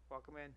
Welcome in.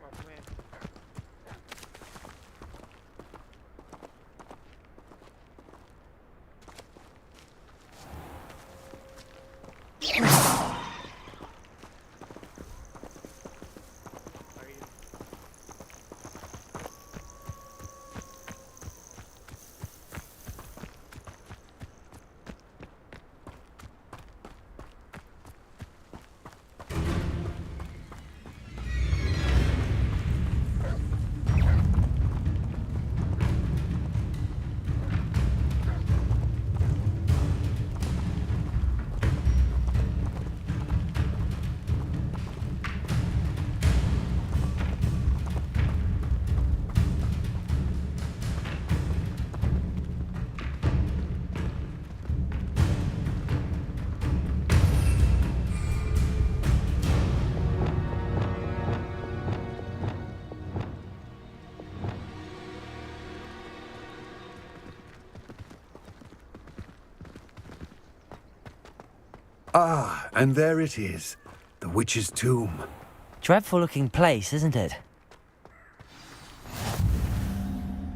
Welcome in. How are you? Ah, and there it is. The witch's tomb. Dreadful looking place, isn't it?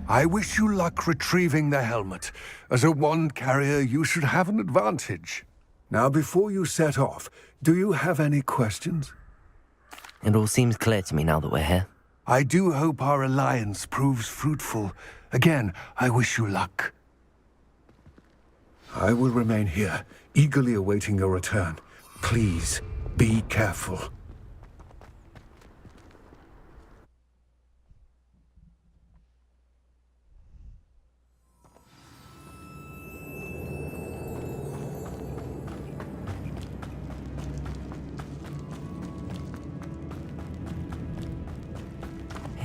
I wish you luck retrieving the helmet. As a wand carrier, you should have an advantage. Now, before you set off, do you have any questions? It all seems clear to me now that we're here. I do hope our alliance proves fruitful. Again, I wish you luck. I will remain here, eagerly awaiting your return. Please, be careful.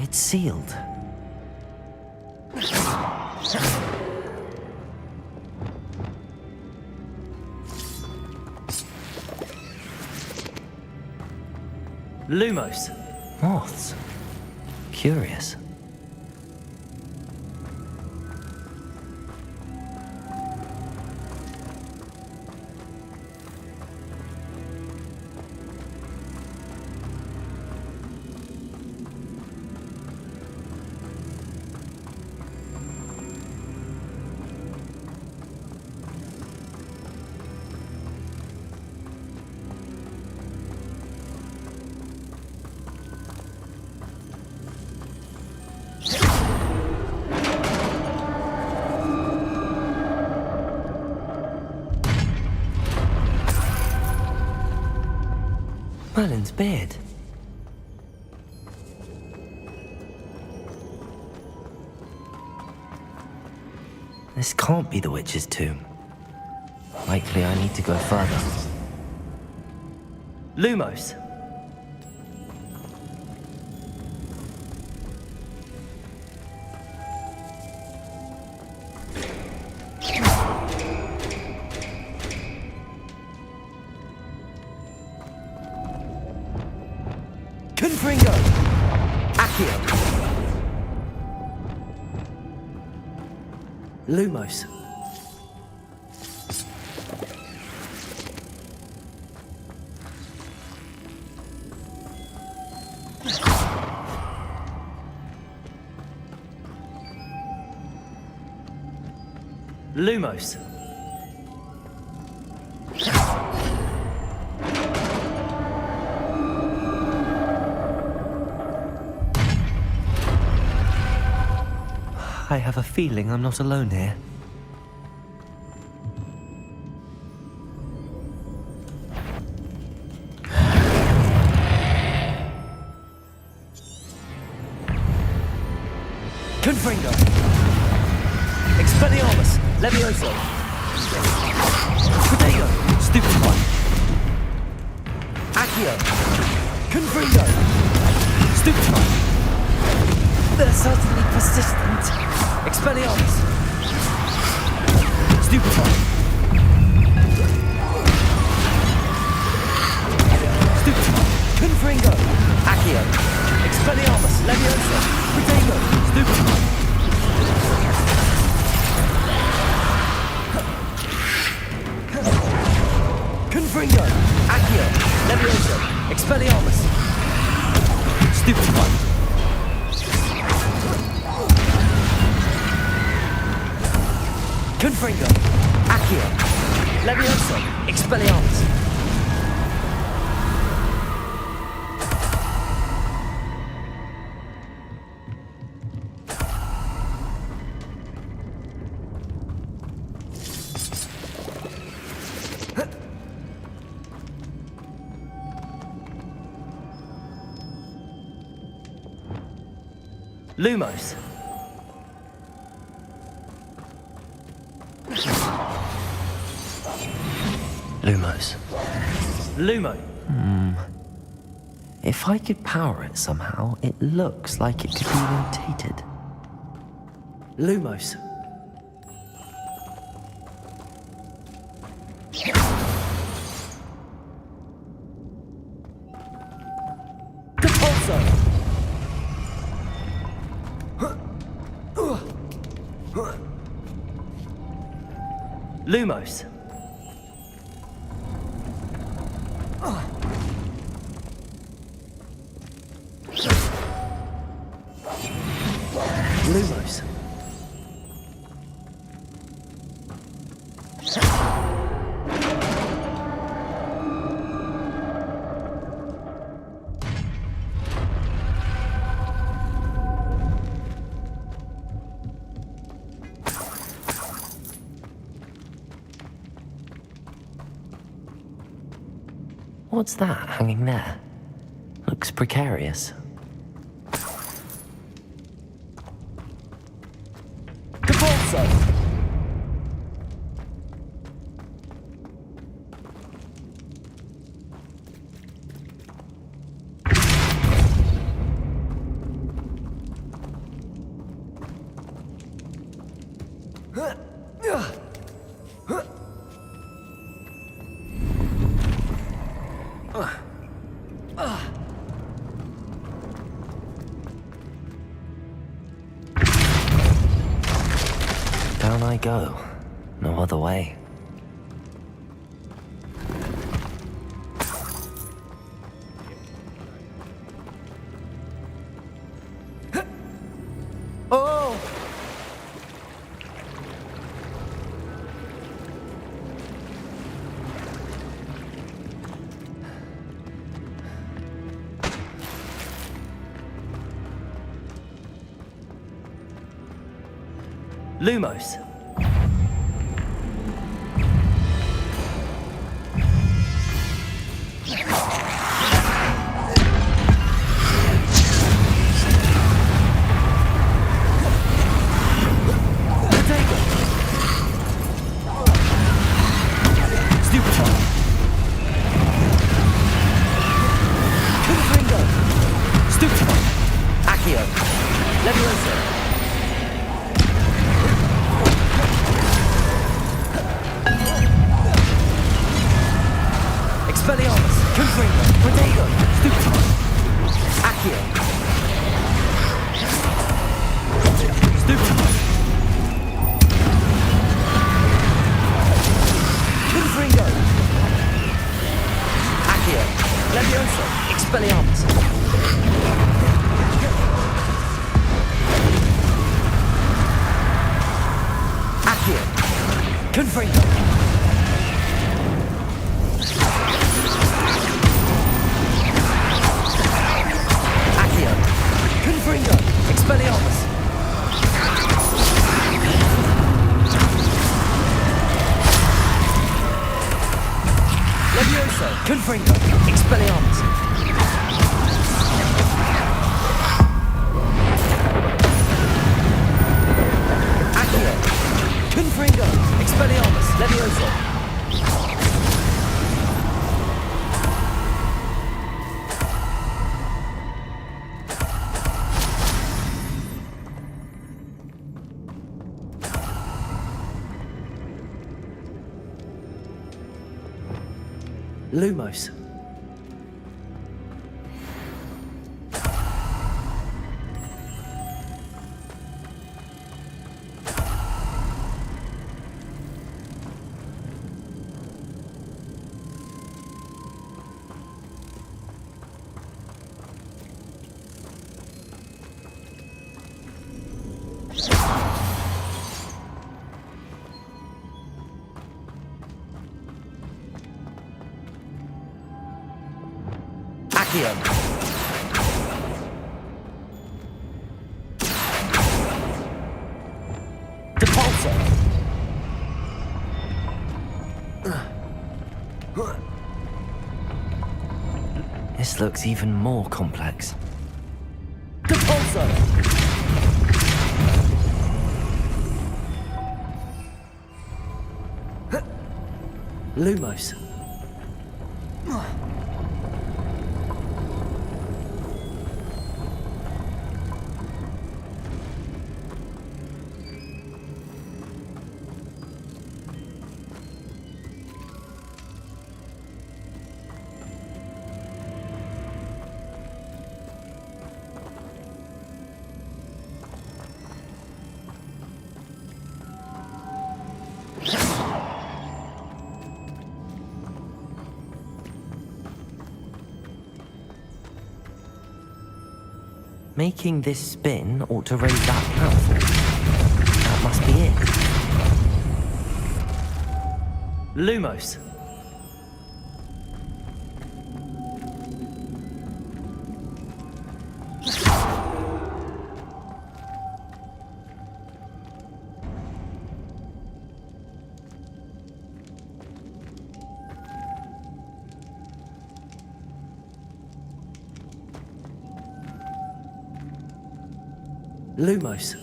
It's sealed. Lumos. Moths. Curious. Merlin's beard. This can't be the witch's tomb. Likely I need to go further. Lumos! Confringo! Accio! Lumos. Lumos. I have a feeling I'm not alone here. Confringo! Expelliarmus! Levioso! Protego! Stupefy! Accio! Confringo! Stupefy! They're certainly persistent. Expelliarmus! Stupefy! Stupefy! Confringo! Accio! Expelliarmus! Levioso! Protego! Stupefy! Confringo! Accio! Levioso! Expelliarmus! Stupefy! Confringo! Accio! Levioso! Expelliarmus! Lumos. Lumos. Lumo. If I could power it somehow, it looks like it could be rotated. Lumos. Compulso. Lumos. Lumos. What's that hanging there? Looks precarious. Compulso! Down I go. No other way. Oh! Lumos. Accio. Confringo. Accio. Confringo. Expelliarmus. Levioso. Confringo. Expelliarmus. Accio. Confringo. Expelliarmus. Levioso. Lumos. Accio. Depulso. This looks even more complex. Depulso. Lumos. Making this spin ought to raise that platform. That must be it. Lumos. Lumos.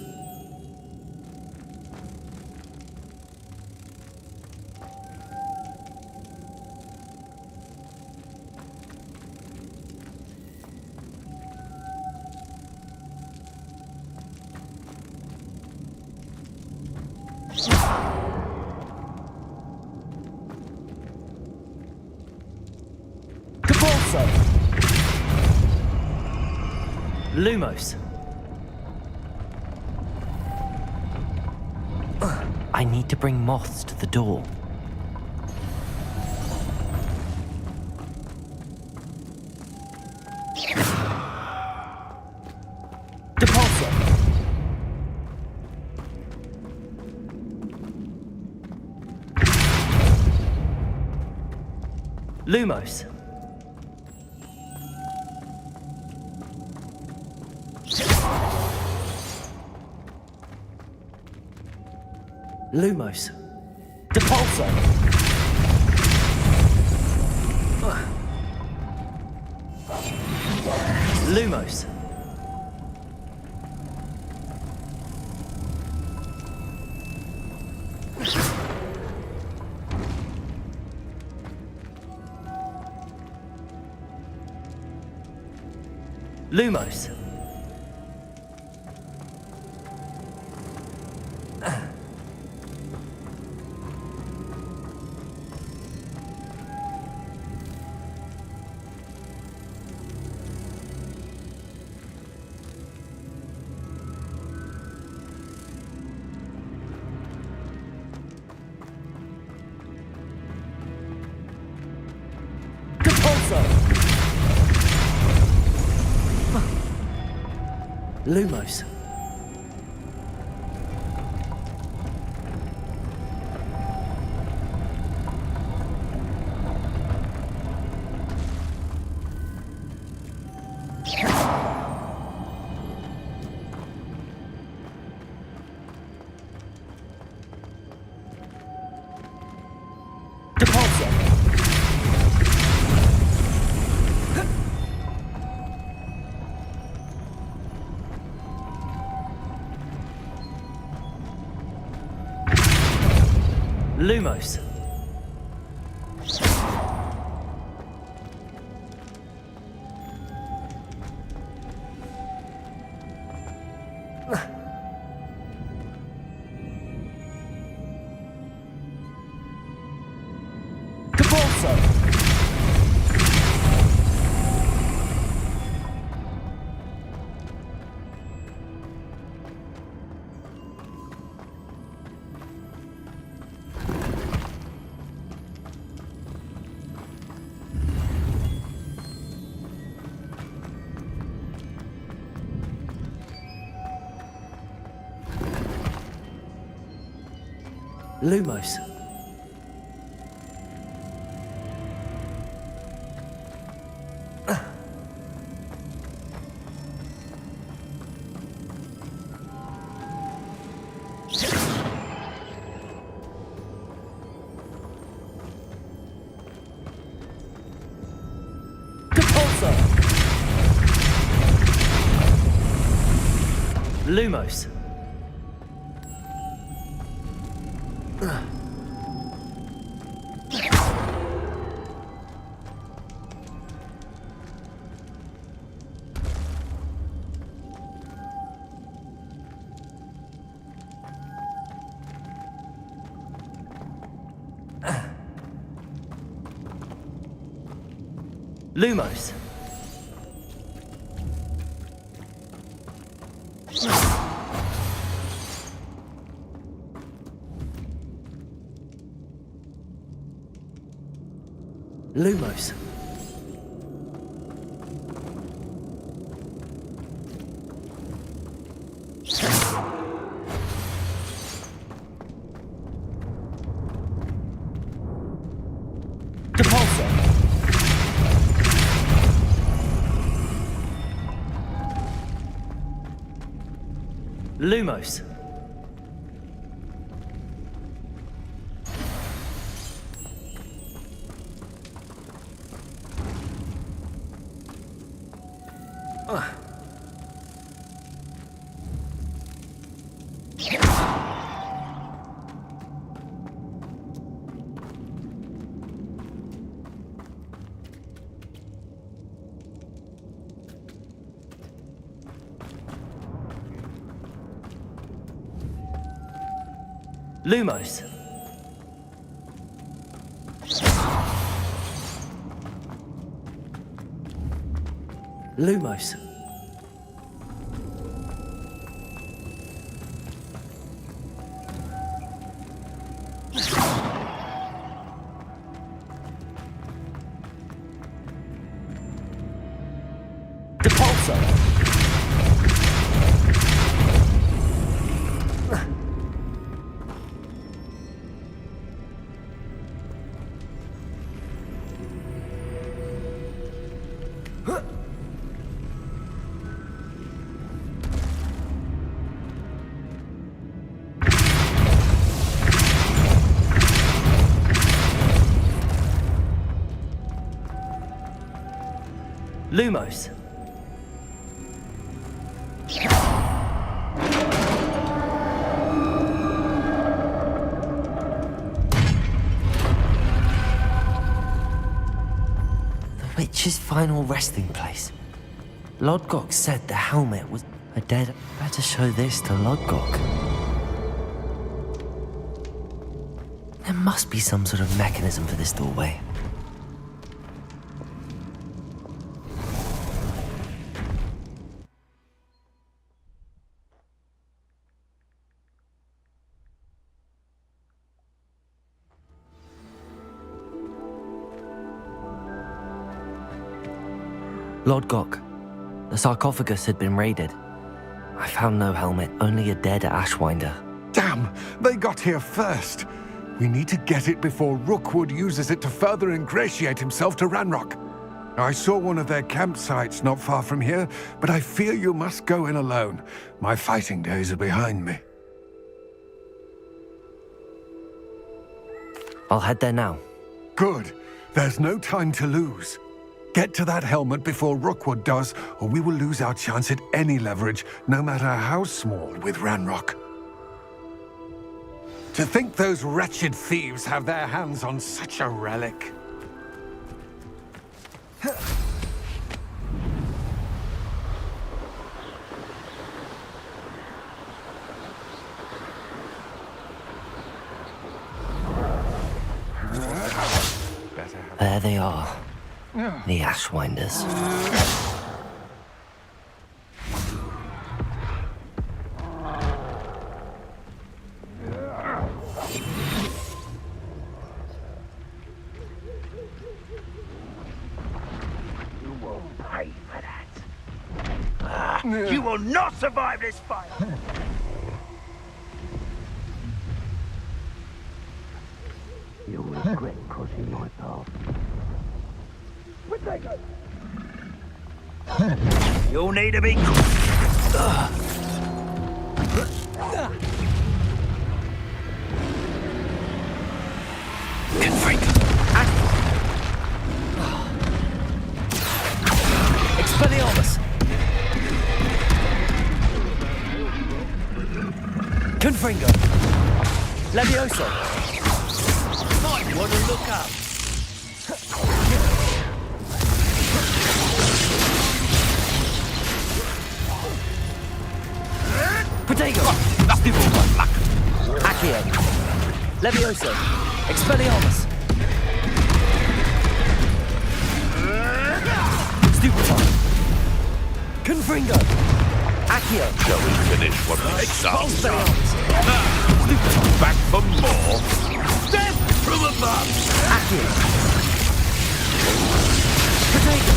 Depulso. Lumos. I need to bring moths to the door. Depulso. Lumos. Lumos. Depulso. Lumos. Lumos. Lumos. Lumos. Lumos. Lumos. Lumos. Lumos. Depulsor. Lumos. Lumos. Lumos. Depulsor. Lumos. The witch's final resting place. Lodgok said the helmet was a dead. Better show this to Lodgok. There must be some sort of mechanism for this doorway. Lodgok, the sarcophagus had been raided. I found no helmet, only a dead Ashwinder. Damn! They got here first! We need to get it before Rookwood uses it to further ingratiate himself to Ranrock. I saw one of their campsites not far from here, but I fear you must go in alone. My fighting days are behind me. I'll head there now. Good. There's no time to lose. Get to that helmet before Rookwood does, or we will lose our chance at any leverage, no matter how small, with Ranrock. To think those wretched thieves have their hands on such a relic. There they are. The Ashwinders. You will pay for that. You will not survive this fight! You'll regret crossing my path. Where'd they go? You'll need to be... Expelliarmus! Confringo! Levioso! Might want to look up! Protego! Accio! Levioso! Expelliarmus! Stupefy! Confringo! Accio! Shall we finish what we started? Stupefy! Back for more? Death from above! Accio! Protego!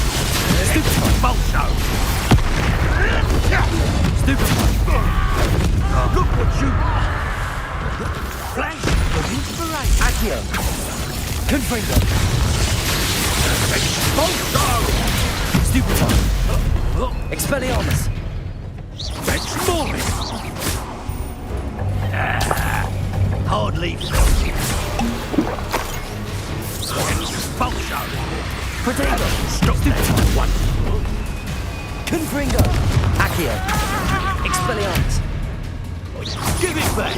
Stupefy! Balso! Stupefy! Look what you... Flash of inspiration! Accio! Confringo! Balso! Stupefy! Expelliarmus! That's more! Hardly Balso! Protego! Stop that one! Confringo! Accio! Expelliarmus! Give it back!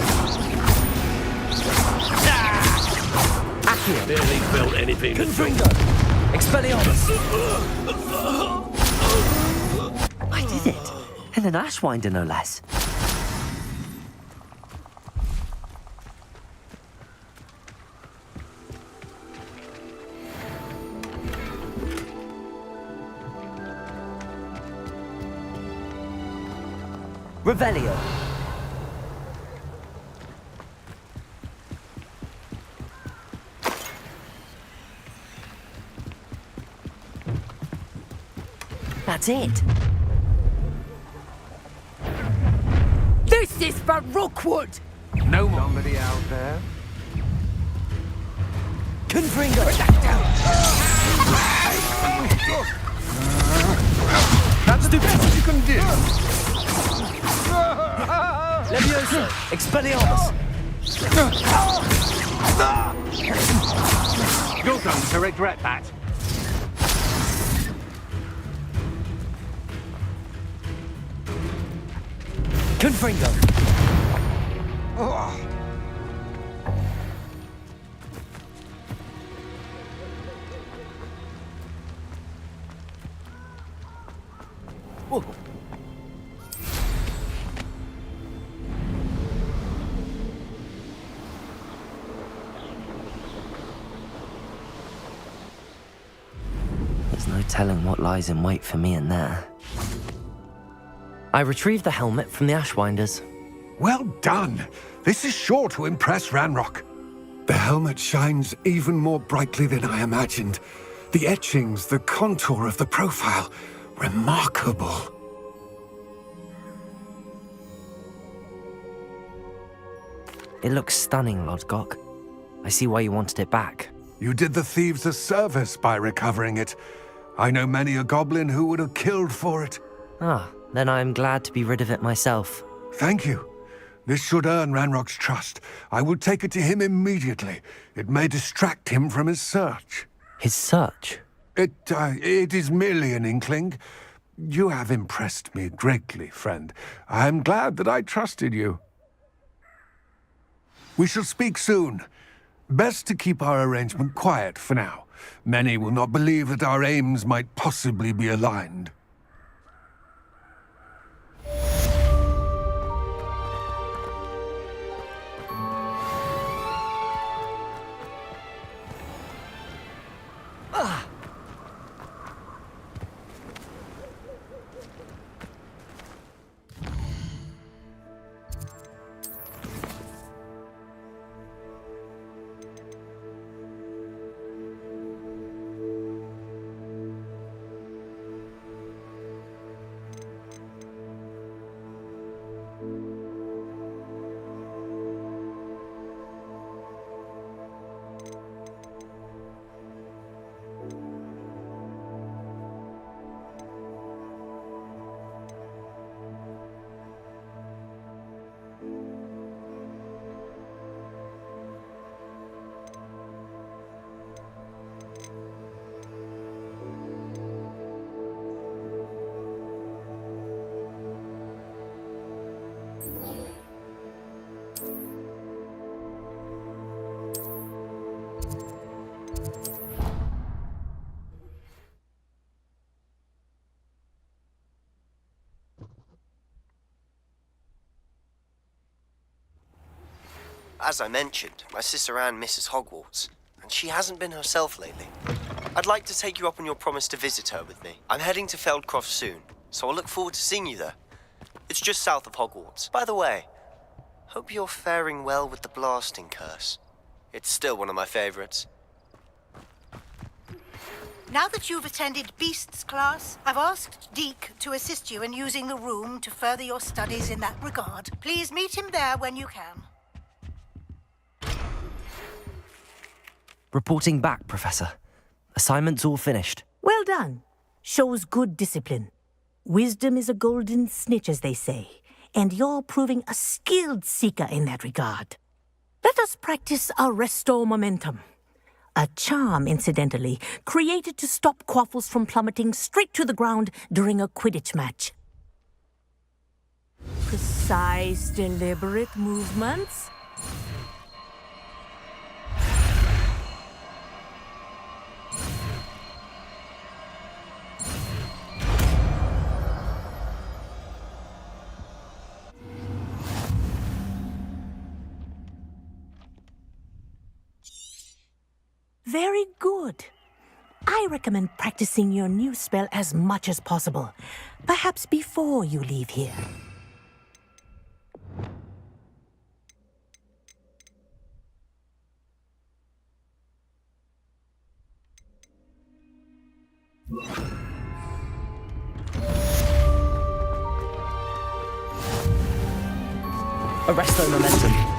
Accio! Barely felt anything. Confringo! Expelliarmus! I did it! And an Ashwinder, no less. Revelio. That's it. This is for Rookwood! No more. Somebody out there? Confringo. That's the best you can do. Levioso. Expelliarmus. You're going to regret that. Confringo. Whoa. There's no telling what lies in wait for me in there. I retrieved the helmet from the Ashwinders. Well done. This is sure to impress Ranrock. The helmet shines even more brightly than I imagined. The etchings, the contour of the profile, remarkable. It looks stunning, Lodgok. I see why you wanted it back. You did the thieves a service by recovering it. I know many a goblin who would have killed for it. Ah, then I am glad to be rid of it myself. Thank you. This should earn Ranrock's trust. I will take it to him immediately. It may distract him from his search. His search? It is merely an inkling. You have impressed me greatly, friend. I am glad that I trusted you. We shall speak soon. Best to keep our arrangement quiet for now. Many will not believe that our aims might possibly be aligned. As I mentioned, my sister Anne misses Hogwarts, and she hasn't been herself lately. I'd like to take you up on your promise to visit her with me. I'm heading to Feldcroft soon, so I'll look forward to seeing you there. It's just south of Hogwarts. By the way, hope you're faring well with the blasting curse. It's still one of my favorites. Now that you've attended Beasts class, I've asked Deke to assist you in using the room to further your studies in that regard. Please meet him there when you can. Reporting back, Professor. Assignment's all finished. Well done. Shows good discipline. Wisdom is a golden snitch, as they say, and you're proving a skilled seeker in that regard. Let us practice our Restore Momentum. A charm, incidentally, created to stop quaffles from plummeting straight to the ground during a Quidditch match. Precise, deliberate movements. Very good. I recommend practicing your new spell as much as possible, perhaps before you leave here. Arresto Momentum.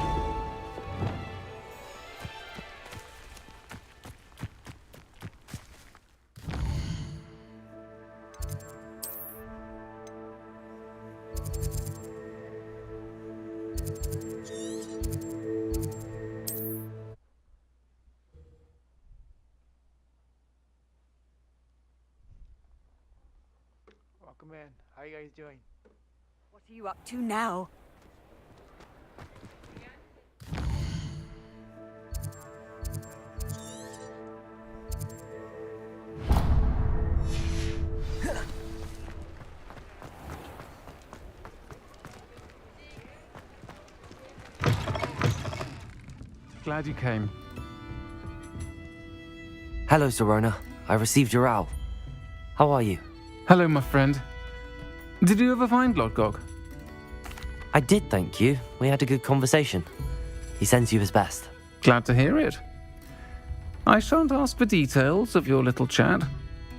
Welcome in. How you guys doing? What are you up to now? Glad you came. Hello, Zorona. I received your owl. How are you? Hello, my friend. Did you ever find Lodgok? I did, thank you. We had a good conversation. He sends you his best. Glad to hear it. I shan't ask for details of your little chat,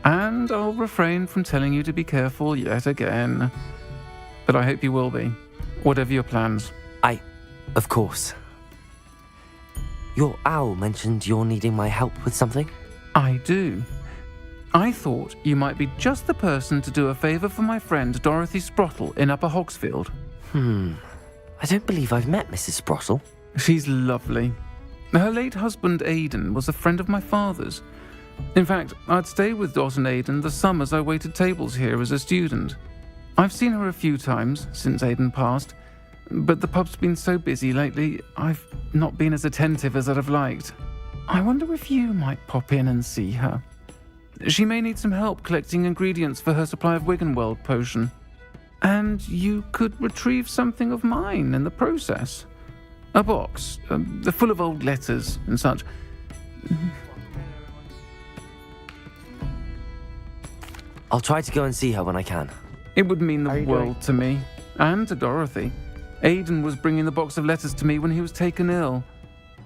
and I'll refrain from telling you to be careful yet again. But I hope you will be, whatever your plans. Of course. Your owl mentioned you're needing my help with something? I do. I thought you might be just the person to do a favour for my friend Dorothy Sprottle in Upper Hogsfield. I don't believe I've met Mrs. Sprottle. She's lovely. Her late husband Aidan was a friend of my father's. In fact, I'd stayed with Dot and Aidan the summers I waited tables here as a student. I've seen her a few times since Aidan passed, but the pub's been so busy lately, I've not been as attentive as I'd have liked. I wonder if you might pop in and see her. She may need some help collecting ingredients for her supply of Wiggenweld potion. And you could retrieve something of mine in the process. A box, full of old letters and such. I'll try to go and see her when I can. It would mean the world to me, and to Dorothy. Aidan was bringing the box of letters to me when he was taken ill.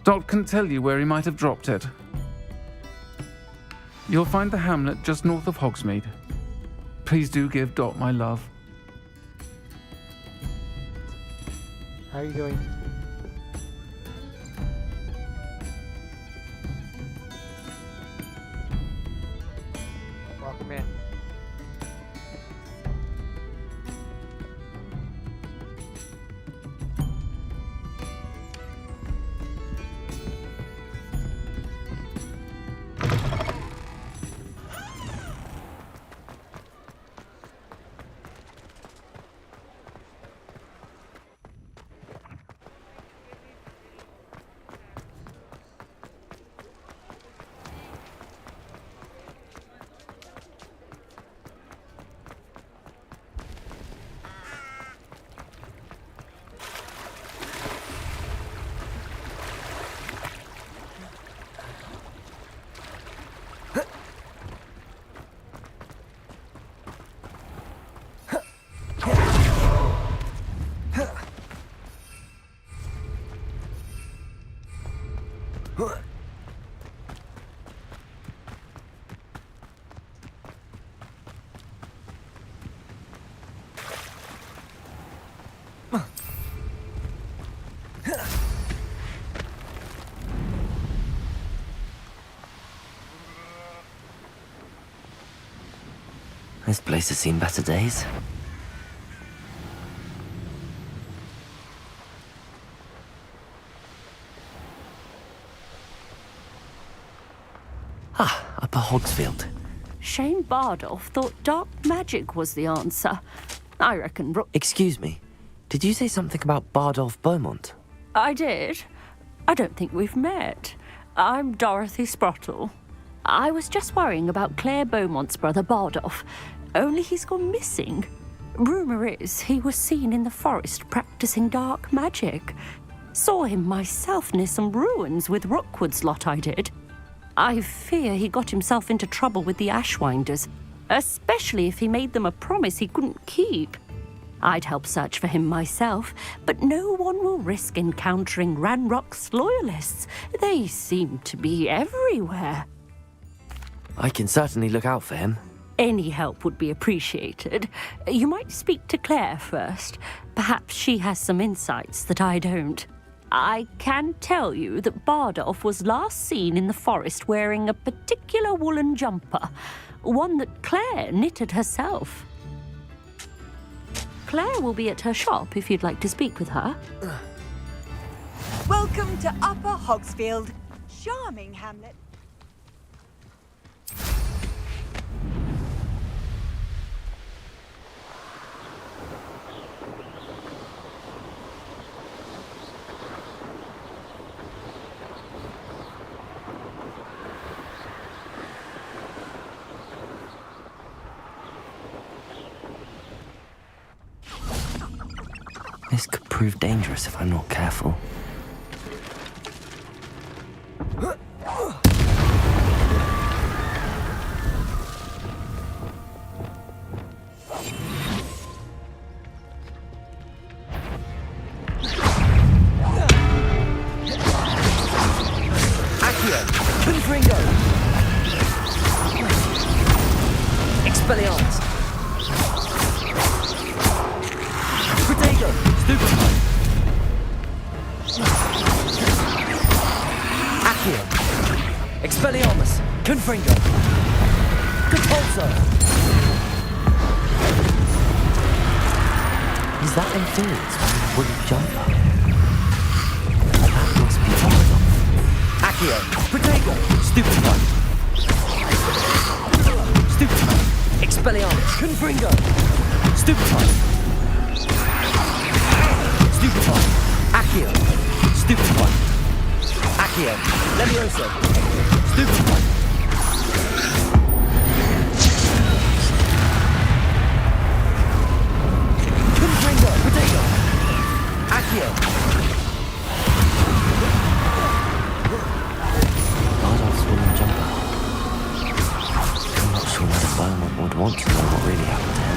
Dot can tell you where he might have dropped it. You'll find the hamlet just north of Hogsmeade. Please do give Dot my love. How are you doing? Welcome in. This place has seen better days. Upper Hogsfield. Shane Bardolph thought dark magic was the answer. I reckon Excuse me, did you say something about Bardolph Beaumont? I did. I don't think we've met. I'm Dorothy Sprottle. I was just worrying about Claire Beaumont's brother Bardolph, only he's gone missing. Rumour is he was seen in the forest practicing dark magic. Saw him myself near some ruins with Rookwood's lot I did. I fear he got himself into trouble with the Ashwinders, especially if he made them a promise he couldn't keep. I'd help search for him myself, but no one will risk encountering Ranrock's loyalists. They seem to be everywhere. I can certainly look out for him. Any help would be appreciated. You might speak to Claire first. Perhaps she has some insights that I don't. I can tell you that Bardolph was last seen in the forest wearing a particular woolen jumper, one that Claire knitted herself. Claire will be at her shop if you'd like to speak with her. Welcome to Upper Hogsfield. Charming hamlet. This could prove dangerous if I'm not careful. Accio! Confringo! Expelliarmus! Protego! Stupefy! Accio! Expelliarmus! Confringo! Compulso! Is that inferior to wooden jumper? That must be Bardolph. Accio! Protego! Stupefy! Stupefy! Expelliarmus! Confringo! Stupefy! Stupefy! Stupefy. Accio. Stupefy. Accio. Levioso. Stupefy. Confringo. Potato. Accio. Bardolph's wooden jumper. I'm not sure Madame Beaumont would want to know what really happened to him.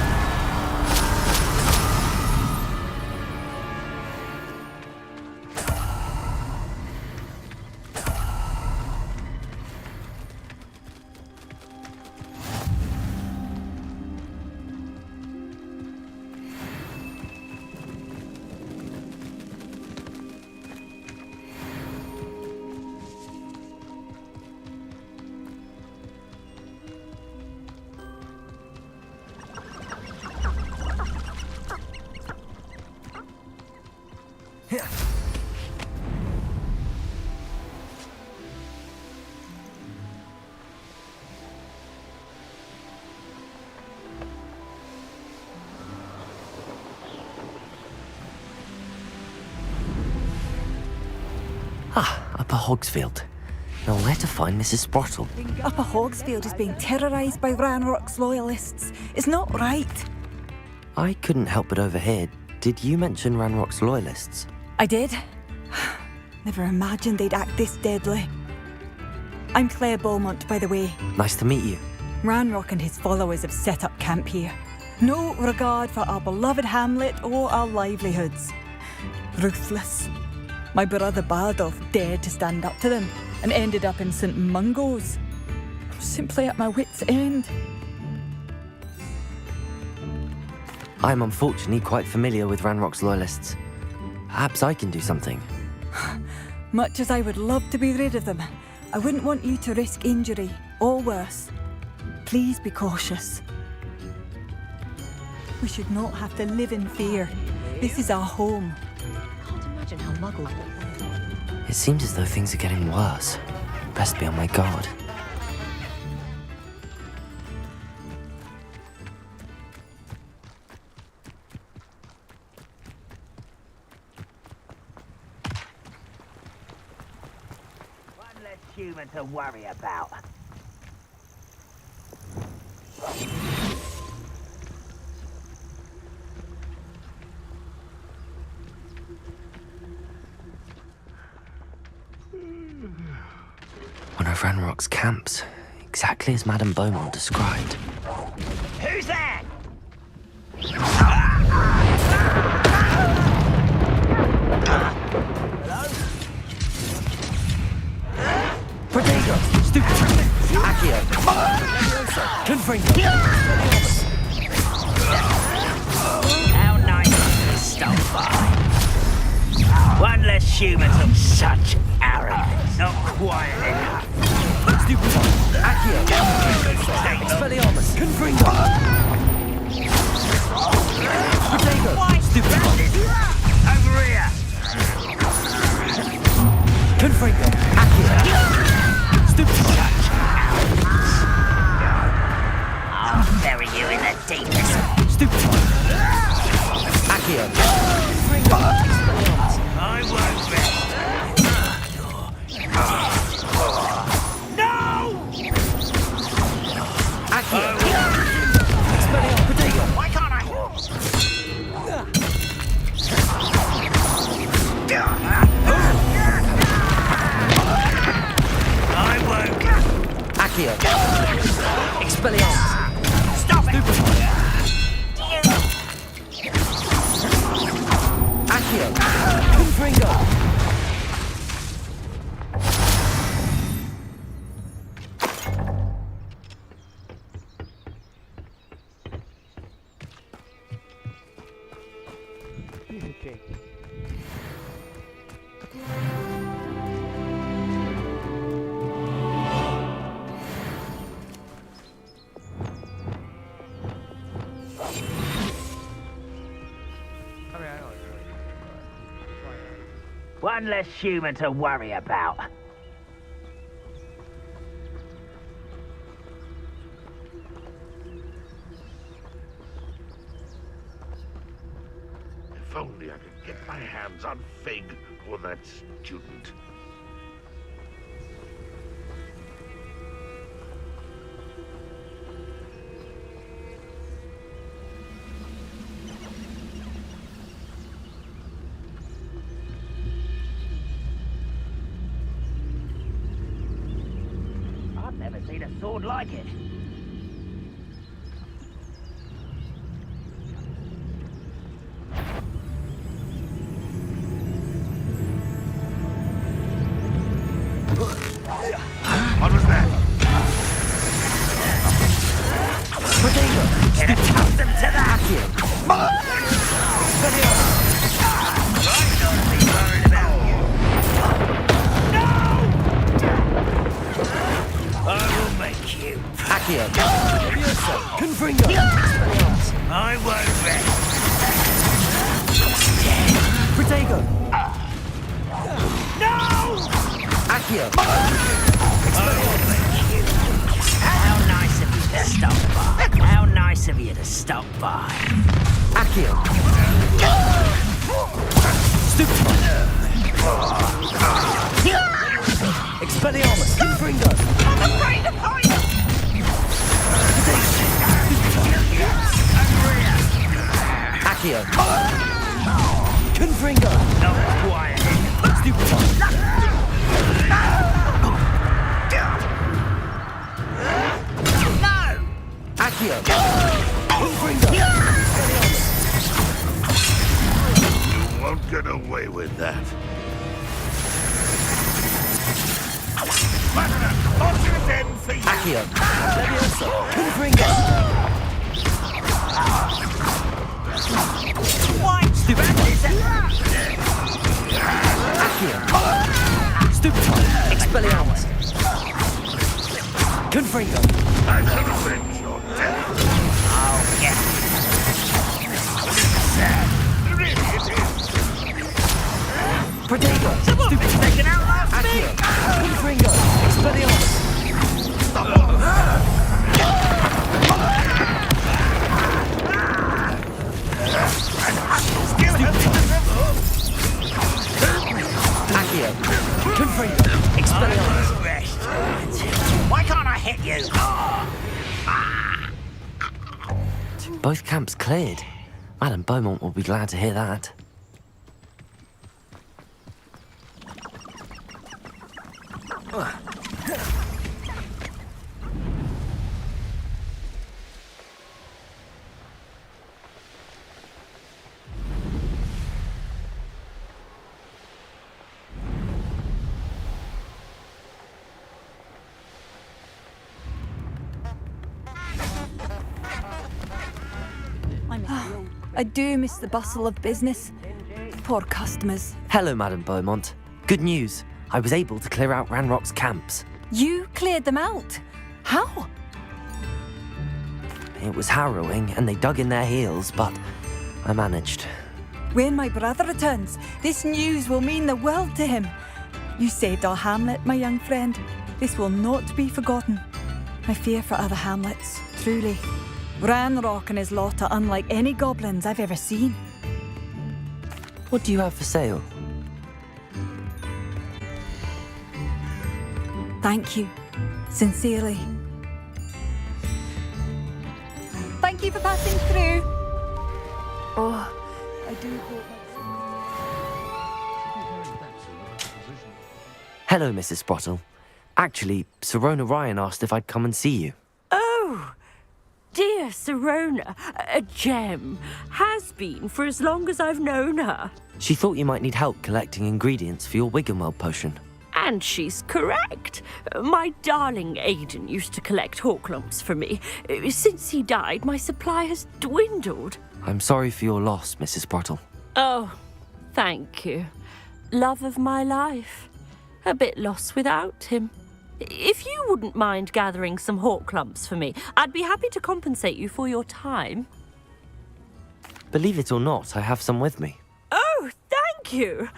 Upper Hogsfield. Now where to find Mrs. Sprottle? Upper Hogsfield is being terrorised by Ranrock's loyalists. It's not right. I couldn't help but overhear. Did you mention Ranrock's loyalists? I did. Never imagined they'd act this deadly. I'm Claire Beaumont, by the way. Nice to meet you. Ranrock and his followers have set up camp here. No regard for our beloved hamlet or our livelihoods. Ruthless. My brother Bardolph dared to stand up to them and ended up in St. Mungo's. I was simply at my wit's end. I'm unfortunately quite familiar with Ranrock's loyalists. Perhaps I can do something. Much as I would love to be rid of them, I wouldn't want you to risk injury, or worse. Please be cautious. We should not have to live in fear. This is our home. How Muggle. It seems as though things are getting worse. Best be on my guard. One less human to worry about. One of Ranrock's camps, exactly as Madame Beaumont described. Who's there? Protego! Stupid! Accio! Confringo! How nice of this stuff by. One less human of such arrogance. Not quiet enough. Stupid! Accio! Expelliarmus! Confringo! Protego! Stupid! Over here! Confringo! Accio! Stupid! I'll bury you in the deepest. Stupid! Accio! Confringo! I won't rest. No! Accio! Expelliarmus! Protego! Why can't I? I won't. Accio! Expelliarmus! Stop it! Accio! Confringo! One less human to worry about. If only I could get my my hands on Fig or that student. I've never seen a sword like it. What was that? Get accustomed to that! I ought to be worried about you. No! I will make you. Accio! Confringo! I won't rest. Protego! No! Accio! I will make you. How nice of you to stop by. How nice of you to stop by. Accio! Stupefy! Expelliarmus! Confringo! I'm afraid of heights! Accio! Confringo! Not quiet. Stupefy! No! Accio! Confringo! You won't get away with that. Accio! Leviosa! Confringo! White Stupefy! Accio! Stupefy! Expelliarmus! Confringo! I shall avenge your death. Oh, yeah. Really, it is. Protego! Someone been taken out last Accio! week! Confringo! Expelliarmus! Accio! Confringo! Expelliarmus! Rest. Why can't I hit you? Both camps cleared. Madame Beaumont will be glad to hear that. I do miss the bustle of business. Poor customers. Hello, Madame Beaumont. Good news. I was able to clear out Ranrock's camps. You cleared them out? How? It was harrowing, and they dug in their heels, but I managed. When my brother returns, this news will mean the world to him. You saved our hamlet, my young friend. This will not be forgotten. I fear for other hamlets, truly. Ranrock and his lot are unlike any goblins I've ever seen. What do you have for sale? Thank you. Sincerely. Thank you for passing through. Oh, I do hope Hello, Mrs. Sprottle. Actually, Sirona Ryan asked if I'd come and see you. Oh, dear Sirona, a gem. Has been for as long as I've known her. She thought you might need help collecting ingredients for your Wiggenweld potion. And she's correct. My darling Aidan used to collect hawklumps for me. Since he died, my supply has dwindled. I'm sorry for your loss, Mrs. Sprottle. Oh, thank you. Love of my life. A bit lost without him. If you wouldn't mind gathering some hawklumps for me, I'd be happy to compensate you for your time. Believe it or not, I have some with me. Oh, thank you.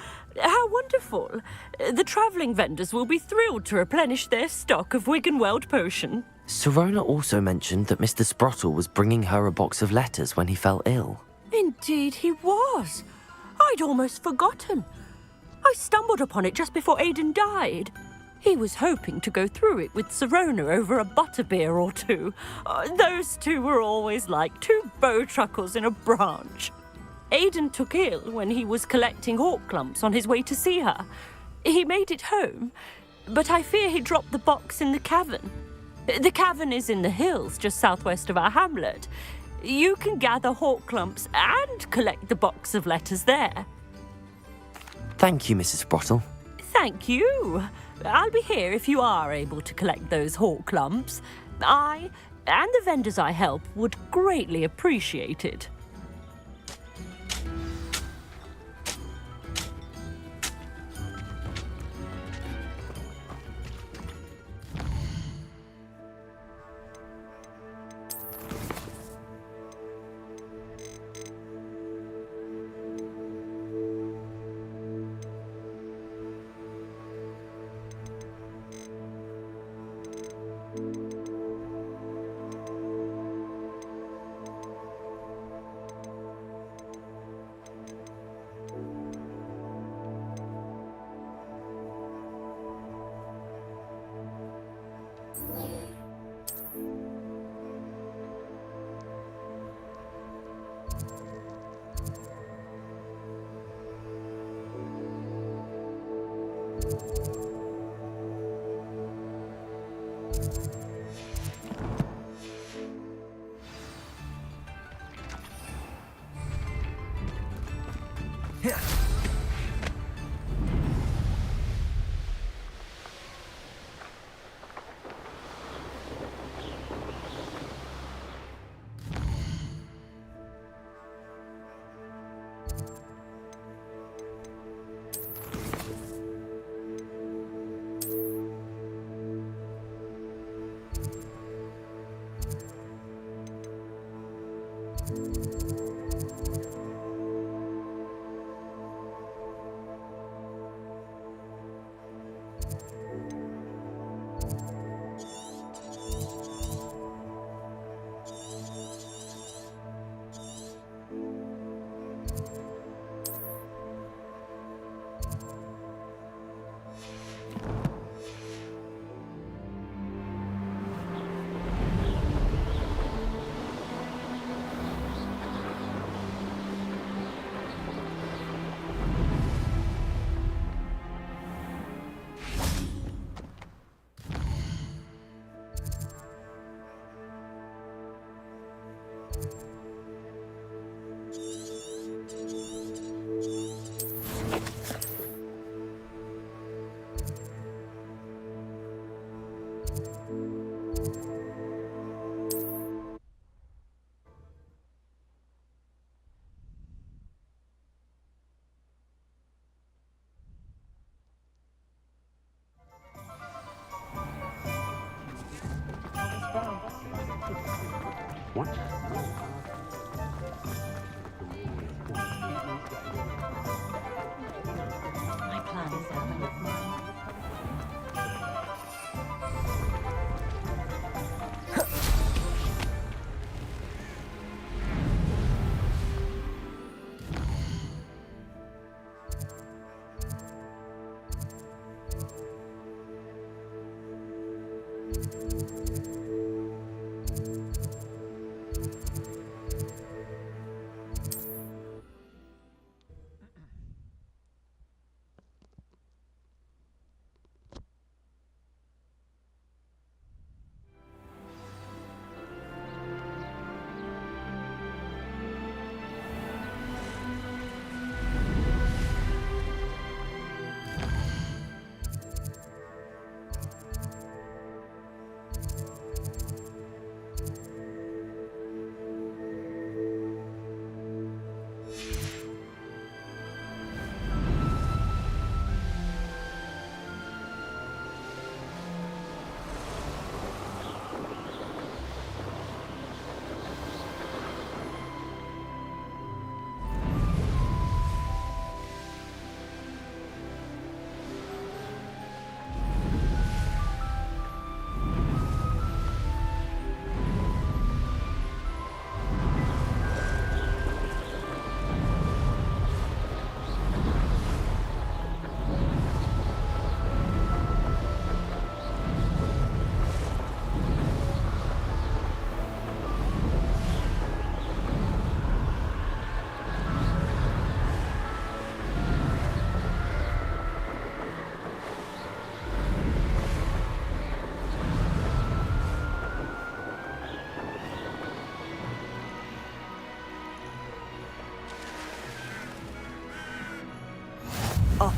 How wonderful. The travelling vendors will be thrilled to replenish their stock of Wiggenweld potion. Sirona also mentioned that Mr. Sprottle was bringing her a box of letters when he fell ill. Indeed he was. I'd almost forgotten. I stumbled upon it just before Aidan died. He was hoping to go through it with Sirona over a butterbeer or two. Those two were always like two bowtruckles in a branch. Aidan took ill when he was collecting hawk clumps on his way to see her. He made it home, but I fear he dropped the box in the cavern. The cavern is in the hills just southwest of our hamlet. You can gather hawk clumps and collect the box of letters there. Thank you, Mrs. Sprottle. Thank you. I'll be here if you are able to collect those hawk clumps. I and the vendors I help would greatly appreciate it. My plan is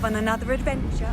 on another adventure.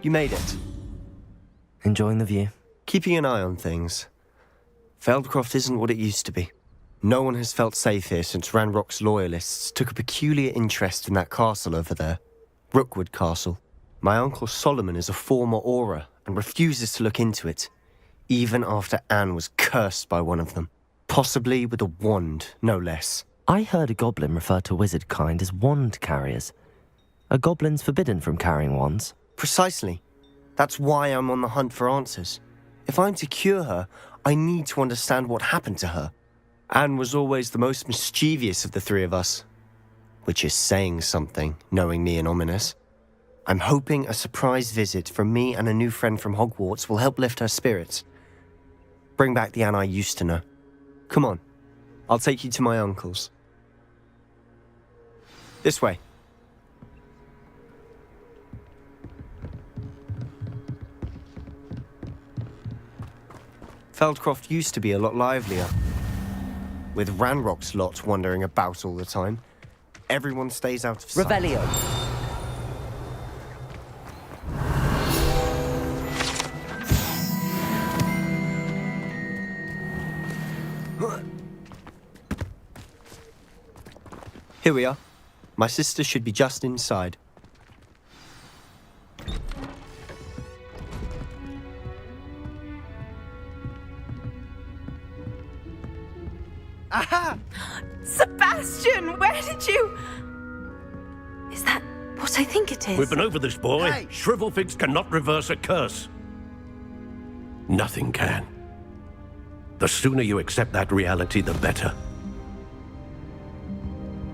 You made it. Enjoying the view? Keeping an eye on things. Feldcroft isn't what it used to be. No one has felt safe here since Ranrock's loyalists took a peculiar interest in that castle over there. Rookwood Castle. My uncle Solomon is a former Auror and refuses to look into it, even after Anne was cursed by one of them. Possibly with a wand, no less. I heard a goblin refer to wizard kind as wand carriers. Are goblins forbidden from carrying wands? Precisely. That's why I'm on the hunt for answers. If I'm to cure her, I need to understand what happened to her. Anne was always the most mischievous of the three of us. Which is saying something, knowing me and ominous. I'm hoping a surprise visit from me and a new friend from Hogwarts will help lift her spirits. Bring back the Anne I used to know. Come on, I'll take you to my uncle's. This way. Feldcroft used to be a lot livelier. With Ranrock's lot wandering about all the time, everyone stays out of sight. Revelio. Here we are. My sister should be just inside. Aha! Sebastian, where did you... Is that what I think it is? We've been over this, boy. Hey. Shrivelfigs cannot reverse a curse. Nothing can. The sooner you accept that reality, the better.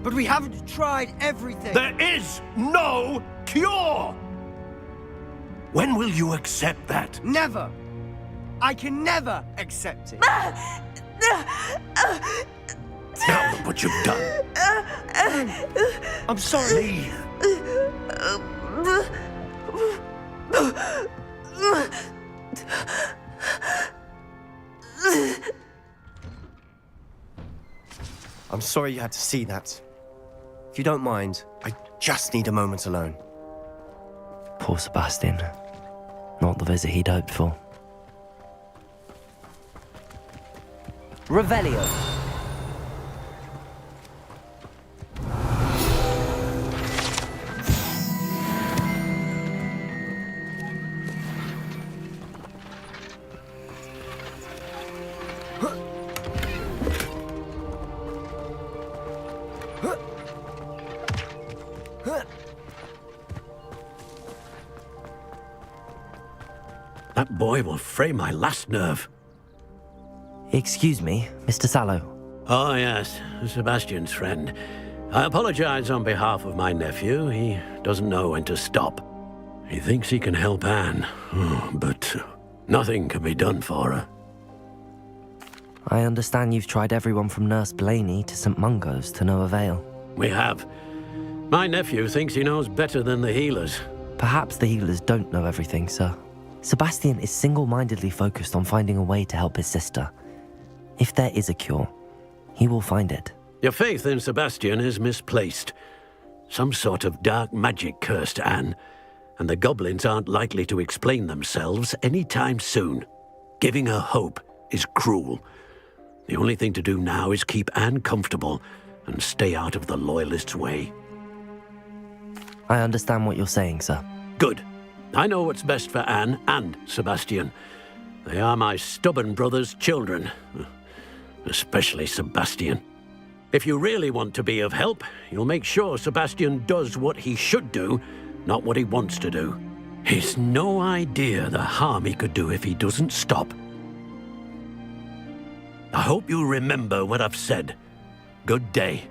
But we haven't tried everything. There is no cure! When will you accept that? Never! I can never accept it. Now look what you've done. I'm sorry. I'm sorry you had to see that. If you don't mind, I just need a moment alone. Poor Sebastian. Not the visit he'd hoped for. Revelio. That boy will fray my last nerve. Excuse me, Mr. Sallow. Oh, yes, Sebastian's friend. I apologize on behalf of my nephew. He doesn't know when to stop. He thinks he can help Anne, but nothing can be done for her. I understand you've tried everyone from Nurse Blaney to St. Mungo's to no avail. We have. My nephew thinks he knows better than the healers. Perhaps the healers don't know everything, sir. Sebastian is single-mindedly focused on finding a way to help his sister. If there is a cure, he will find it. Your faith in Sebastian is misplaced. Some sort of dark magic cursed Anne, and the goblins aren't likely to explain themselves anytime soon. Giving her hope is cruel. The only thing to do now is keep Anne comfortable and stay out of the Loyalists' way. I understand what you're saying, sir. Good. I know what's best for Anne and Sebastian. They are my stubborn brother's children. Especially Sebastian. If you really want to be of help, you'll make sure Sebastian does what he should do, not what he wants to do. He's no idea the harm he could do if he doesn't stop. I hope you remember what I've said. Good day.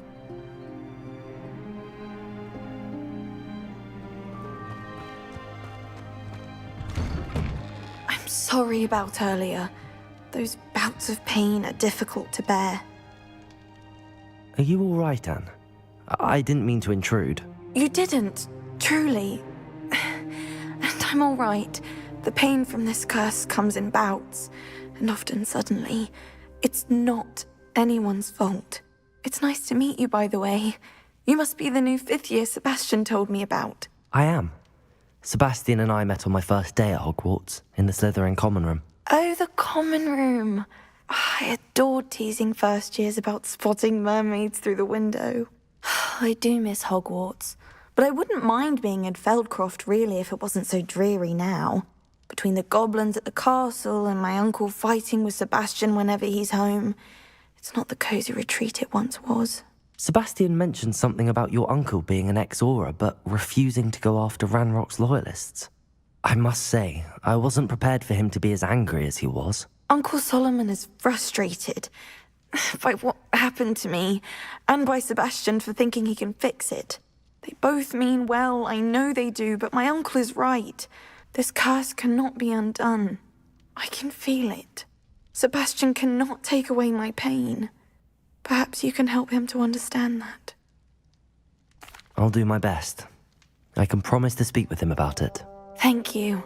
I'm sorry about earlier. Those bouts of pain are difficult to bear. Are you all right, Anne? I didn't mean to intrude. You didn't, truly. And I'm all right. The pain from this curse comes in bouts, and often suddenly. It's not anyone's fault. It's nice to meet you, by the way. You must be the new 5th year Sebastian told me about. I am. Sebastian and I met on my first day at Hogwarts, in the Slytherin common room. Oh, the common room. I adored teasing first years about spotting mermaids through the window. I do miss Hogwarts, but I wouldn't mind being in Feldcroft really if it wasn't so dreary now. Between the goblins at the castle and my uncle fighting with Sebastian whenever he's home, it's not the cosy retreat it once was. Sebastian mentioned something about your uncle being an ex-Auror, but refusing to go after Ranrock's loyalists. I must say, I wasn't prepared for him to be as angry as he was. Uncle Solomon is frustrated by what happened to me, and by Sebastian for thinking he can fix it. They both mean well, I know they do, but my uncle is right. This curse cannot be undone. I can feel it. Sebastian cannot take away my pain. Perhaps you can help him to understand that. I'll do my best. I can promise to speak with him about it. Thank you.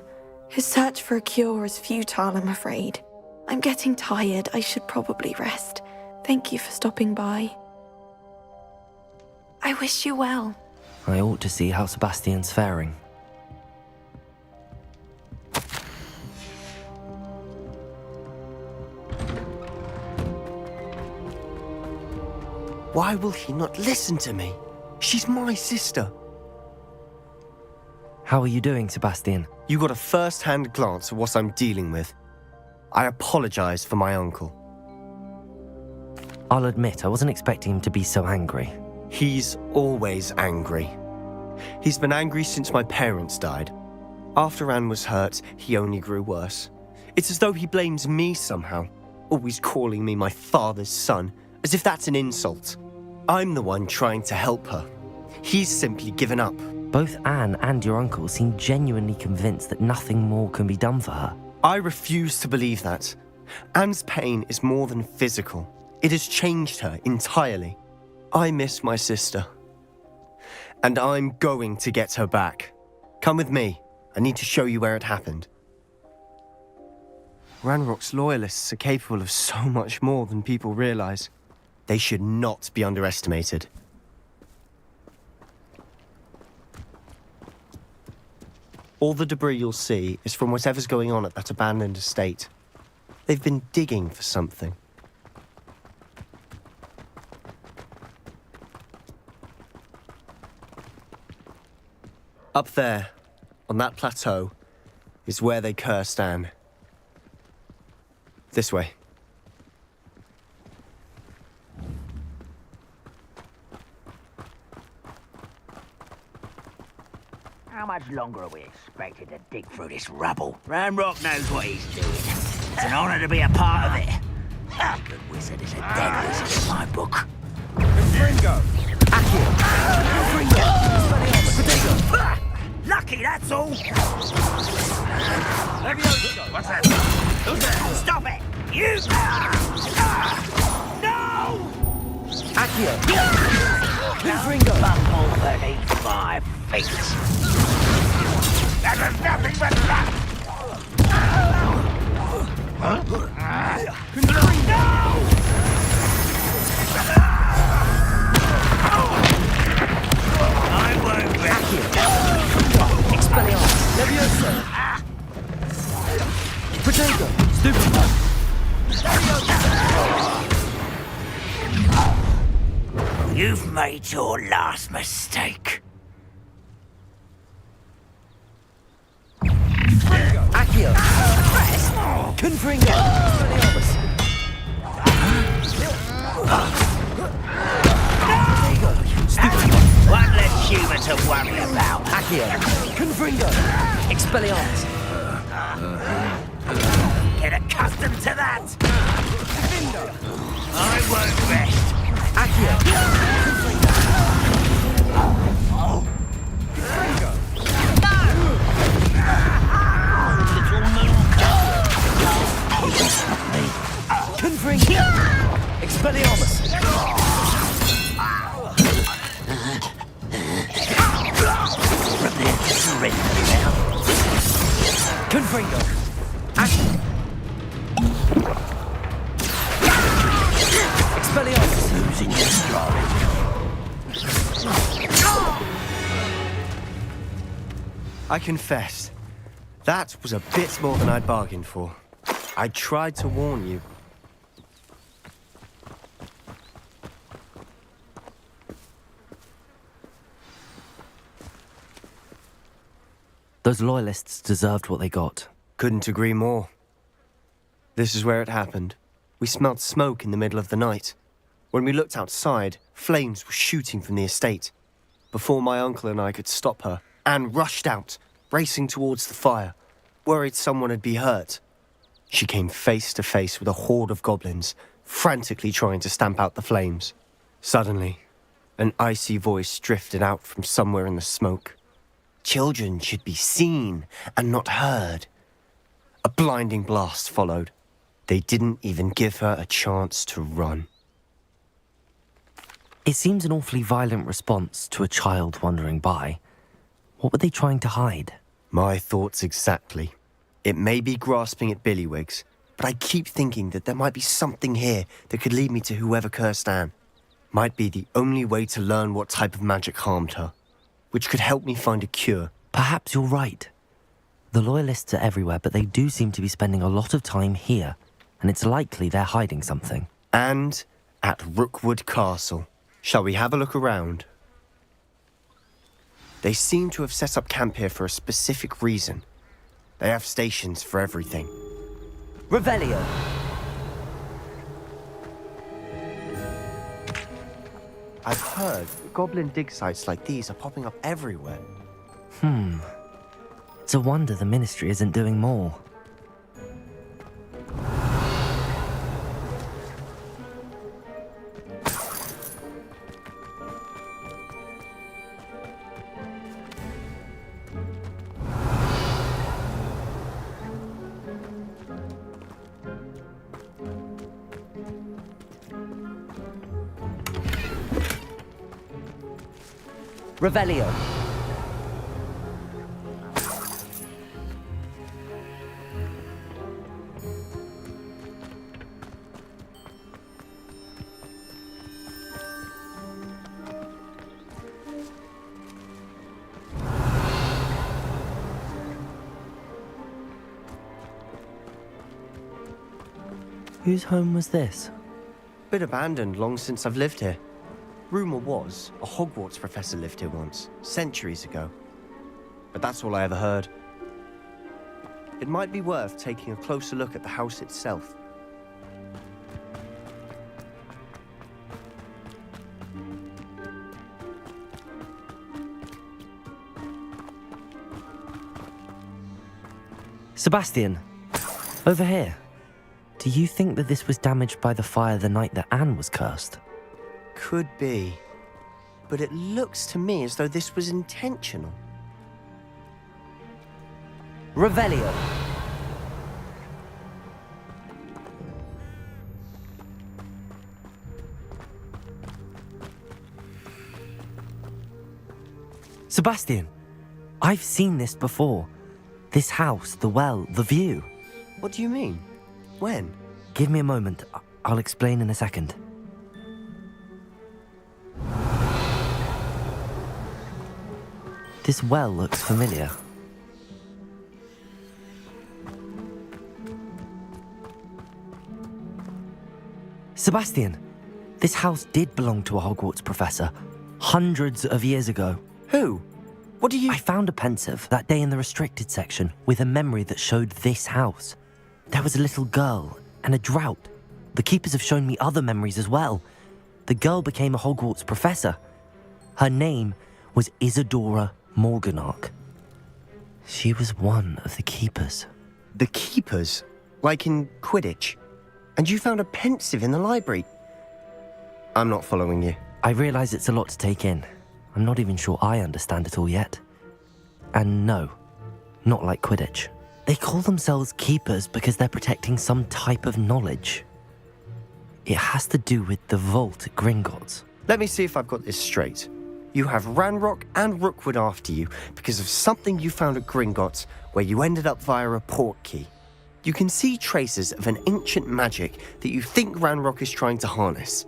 His search for a cure is futile, I'm afraid. I'm getting tired. I should probably rest. Thank you for stopping by. I wish you well. I ought to see how Sebastian's faring. Why will he not listen to me? She's my sister. How are you doing, Sebastian? You got a first-hand glance at what I'm dealing with. I apologize for my uncle. I'll admit, I wasn't expecting him to be so angry. He's always angry. He's been angry since my parents died. After Anne was hurt, he only grew worse. It's as though he blames me somehow, always calling me my father's son, as if that's an insult. I'm the one trying to help her. He's simply given up. Both Anne and your uncle seem genuinely convinced that nothing more can be done for her. I refuse to believe that. Anne's pain is more than physical. It has changed her entirely. I miss my sister. And I'm going to get her back. Come with me. I need to show you where it happened. Ranrock's loyalists are capable of so much more than people realize. They should not be underestimated. All the debris you'll see is from whatever's going on at that abandoned estate. They've been digging for something. Up there, on that plateau, is where they cursed Anne. This way. How much longer are we expected to dig through this rubble? Ranrock knows what he's doing. It's an honor to be a part of it. A good wizard is a dead wizard in my book. Ringo! Lucky, that's all. What's that? Who's that? Stop it! You! No! Who's Ringo? Bumble beneath my feet. That was nothing but luck! Huh? No! I won't back you. Expelliarmus! Leviosa! Potato! Stupid! You've made your last mistake. Accio! Confringo! Expelliarmus! humour to worry about. Accio. Confringo. Expelliarmus. Get accustomed to that. I won't rest. Accio. Confringo. Expelliarmus. Confringo. Expelliarmus. Losing your stride. I confess, that was a bit more than I'd bargained for. I tried to warn you. Those loyalists deserved what they got. Couldn't agree more. This is where it happened. We smelled smoke in the middle of the night. When we looked outside, flames were shooting from the estate. Before my uncle and I could stop her, Anne rushed out, racing towards the fire, worried someone had been hurt. She came face to face with a horde of goblins, frantically trying to stamp out the flames. Suddenly, an icy voice drifted out from somewhere in the smoke. Children should be seen and not heard. A blinding blast followed. They didn't even give her a chance to run. It seems an awfully violent response to a child wandering by. What were they trying to hide? My thoughts exactly. It may be grasping at Billywigs, but I keep thinking that there might be something here that could lead me to whoever cursed Anne. Might be the only way to learn what type of magic harmed her, which could help me find a cure. Perhaps you're right. The Loyalists are everywhere, but they do seem to be spending a lot of time here, and it's likely they're hiding something. And at Rookwood Castle. Shall we have a look around? They seem to have set up camp here for a specific reason. They have stations for everything. Revelio. I've heard goblin dig sites like these are popping up everywhere. It's a wonder the Ministry isn't doing more. Revelio. Whose home was this? Been abandoned long since I've lived here. Rumour was a Hogwarts professor lived here once, centuries ago. But that's all I ever heard. It might be worth taking a closer look at the house itself. Sebastian, over here. Do you think that this was damaged by the fire the night that Anne was cursed? Could be. But it looks to me as though this was intentional. Revelio. Sebastian, I've seen this before. This house, the well, the view. What do you mean? When? Give me a moment. I'll explain in a second. This well looks familiar. Sebastian, this house did belong to a Hogwarts professor, hundreds of years ago. Who? What do you... I found a pensive that day in the restricted section with a memory that showed this house. There was a little girl and a drought. The keepers have shown me other memories as well. The girl became a Hogwarts professor. Her name was Isadora Morganach. She was one of the keepers. The keepers? Like in Quidditch? And you found a pensive in the library? I'm not following you. I realize it's a lot to take in. I'm not even sure I understand it all yet. And no, not like Quidditch. They call themselves keepers because they're protecting some type of knowledge. It has to do with the vault at Gringotts. Let me see if I've got this straight. You have Ranrock and Rookwood after you because of something you found at Gringotts where you ended up via a port key. You can see traces of an ancient magic that you think Ranrock is trying to harness.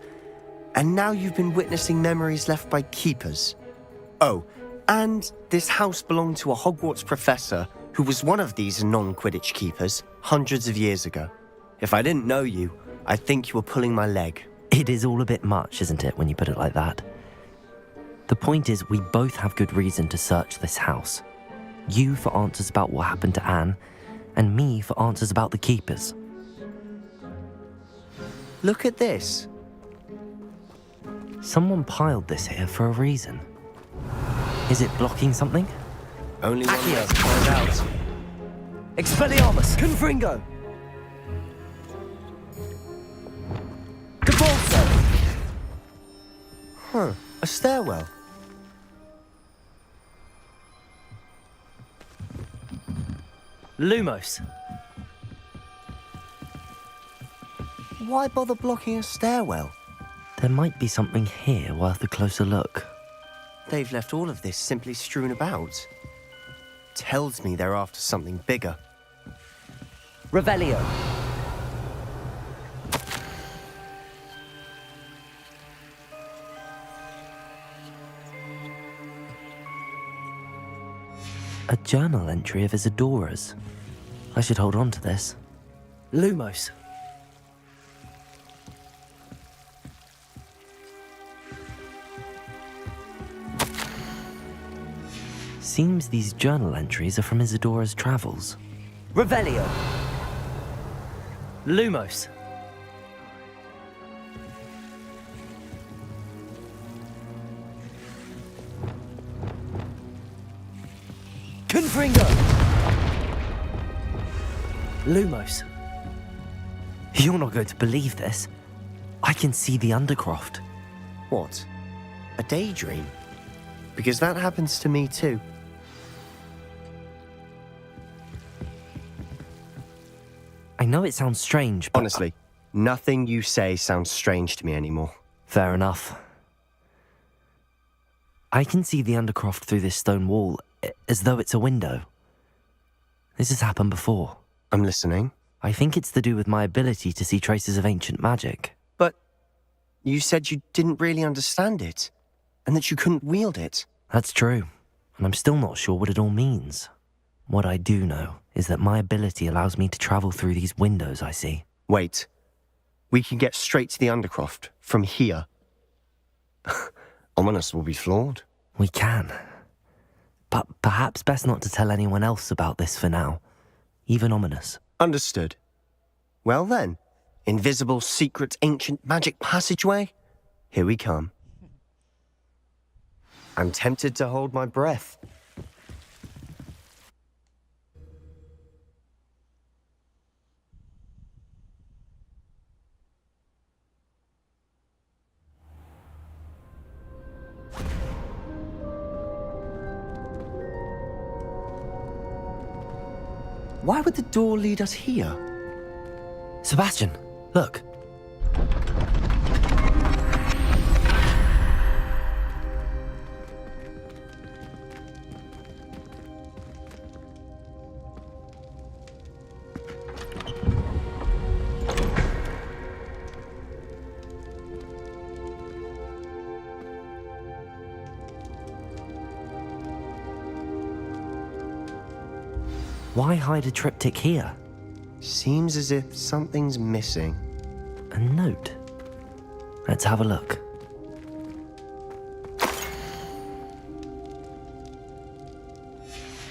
And now you've been witnessing memories left by keepers. Oh, and this house belonged to a Hogwarts professor who was one of these non-Quidditch keepers hundreds of years ago. If I didn't know you, I'd think you were pulling my leg. It is all a bit much, isn't it, when you put it like that? The point is, we both have good reason to search this house. You for answers about what happened to Anne, and me for answers about the keepers. Look at this. Someone piled this here for a reason. Is it blocking something? Only one way Accio. to find out. Expelliarmus! Confringo! Cabalso! Huh, a stairwell. Lumos. Why bother blocking a stairwell? There might be something here worth a closer look. They've left all of this simply strewn about. Tells me they're after something bigger. Revelio. A journal entry of Isadora's. I should hold on to this. Lumos. Seems these journal entries are from Isadora's travels. Revelio. Lumos. Confringo. Lumos. You're not going to believe this. I can see the Undercroft. What? A daydream? Because that happens to me too. I know it sounds strange, but... Honestly, nothing you say sounds strange to me anymore. Fair enough. I can see the Undercroft through this stone wall, as though it's a window. This has happened before. I'm listening. I think it's to do with my ability to see traces of ancient magic. But you said you didn't really understand it, and that you couldn't wield it. That's true, and I'm still not sure what it all means. What I do know is that my ability allows me to travel through these windows I see. Wait. We can get straight to the Undercroft from here. Ominous will be floored. We can. But perhaps best not to tell anyone else about this for now. Even Ominous. Understood. Well then, invisible, secret, ancient magic passageway? Here we come. I'm tempted to hold my breath. Why would the door lead us here? Sebastian, look. Why hide a triptych here? Seems as if something's missing. A note. Let's have a look.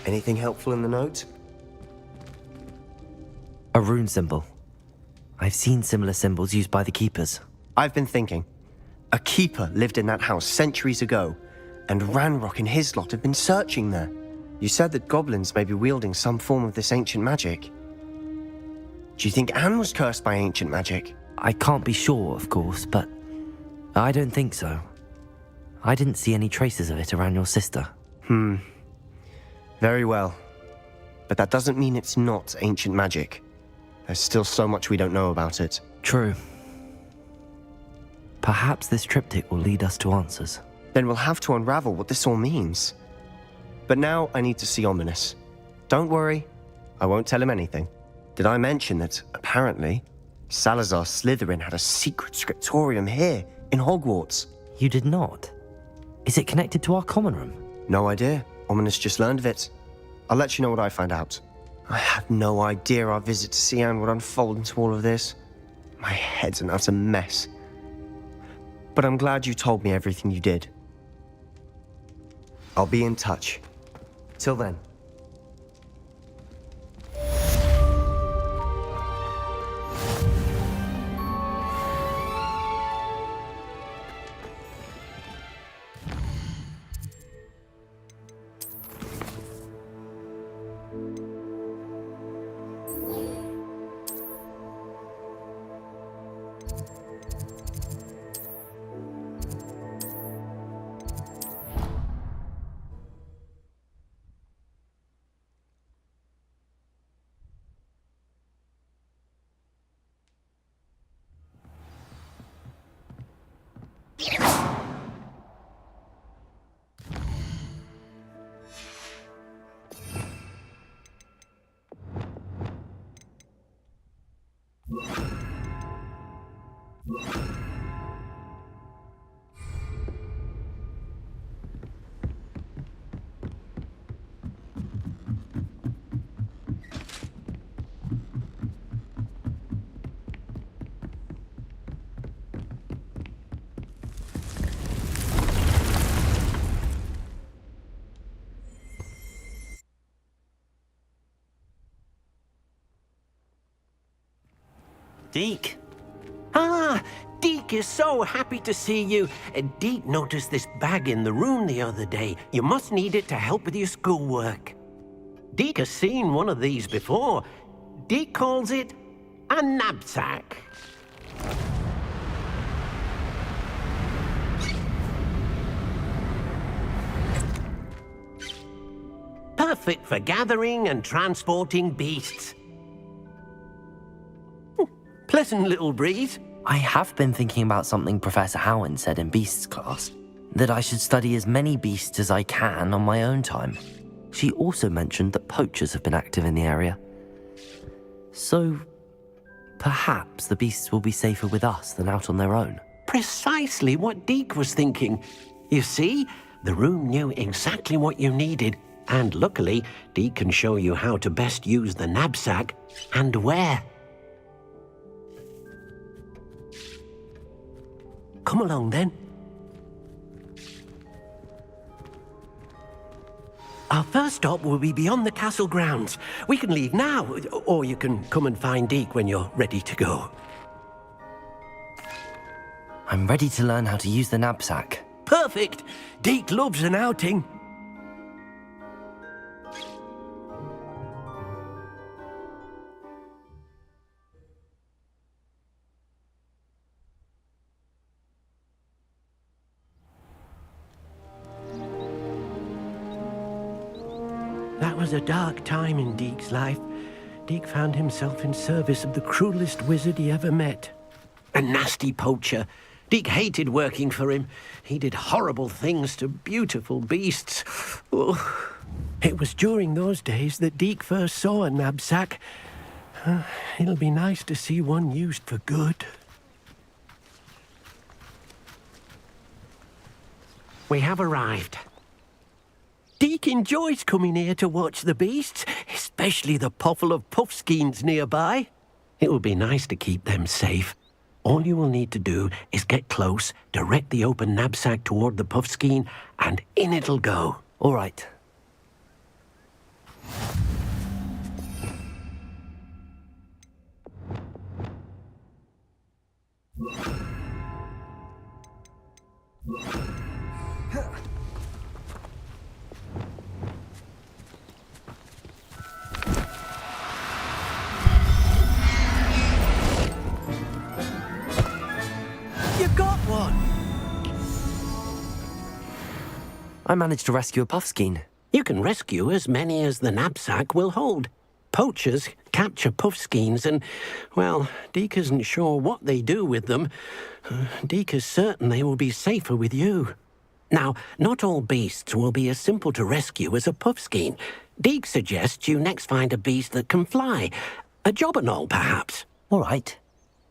Anything helpful in the note? A rune symbol. I've seen similar symbols used by the keepers. I've been thinking. A keeper lived in that house centuries ago, and Ranrock and his lot have been searching there. You said that goblins may be wielding some form of this ancient magic. Do you think Anne was cursed by ancient magic? I can't be sure, of course, but I don't think so. I didn't see any traces of it around your sister. Very well. But that doesn't mean it's not ancient magic. There's still so much we don't know about it. True. Perhaps this triptych will lead us to answers. Then we'll have to unravel what this all means. But now I need to see Ominous. Don't worry, I won't tell him anything. Did I mention that, apparently, Salazar Slytherin had a secret scriptorium here, in Hogwarts? You did not? Is it connected to our common room? No idea. Ominous just learned of it. I'll let you know what I find out. I had no idea our visit to see Anne would unfold into all of this. My head's an utter mess. But I'm glad you told me everything you did. I'll be in touch. Till then. Deke? Ah, Deke is so happy to see you. Deke noticed this bag in the room the other day. You must need it to help with your schoolwork. Deke has seen one of these before. Deke calls it a knapsack. Perfect for gathering and transporting beasts. Pleasant little breeze. I have been thinking about something Professor Howin said in Beasts class, that I should study as many beasts as I can on my own time. She also mentioned that poachers have been active in the area. So, perhaps the beasts will be safer with us than out on their own. Precisely what Deke was thinking. You see, the room knew exactly what you needed, and luckily, Deke can show you how to best use the knapsack and where. Come along, then. Our first stop will be beyond the castle grounds. We can leave now, or you can come and find Deke when you're ready to go. I'm ready to learn how to use the knapsack. Perfect! Deke loves an outing. That was a dark time in Deke's life. Deke found himself in service of the cruelest wizard he ever met. A nasty poacher. Deke hated working for him. He did horrible things to beautiful beasts. Oh. It was during those days that Deke first saw a knapsack. It'll be nice to see one used for good. We have arrived. Deke enjoys coming here to watch the beasts, especially the puffle of puffskeins nearby. It will be nice to keep them safe. All you will need to do is get close, direct the open knapsack toward the puffskein, and in it'll go. All right. I managed to rescue a puffskein. You can rescue as many as the knapsack will hold. Poachers capture puffskeins and, well, Deke isn't sure what they do with them. Deke is certain they will be safer with you. Now, not all beasts will be as simple to rescue as a puffskein. Deke suggests you next find a beast that can fly. A jobberknoll, perhaps. All right.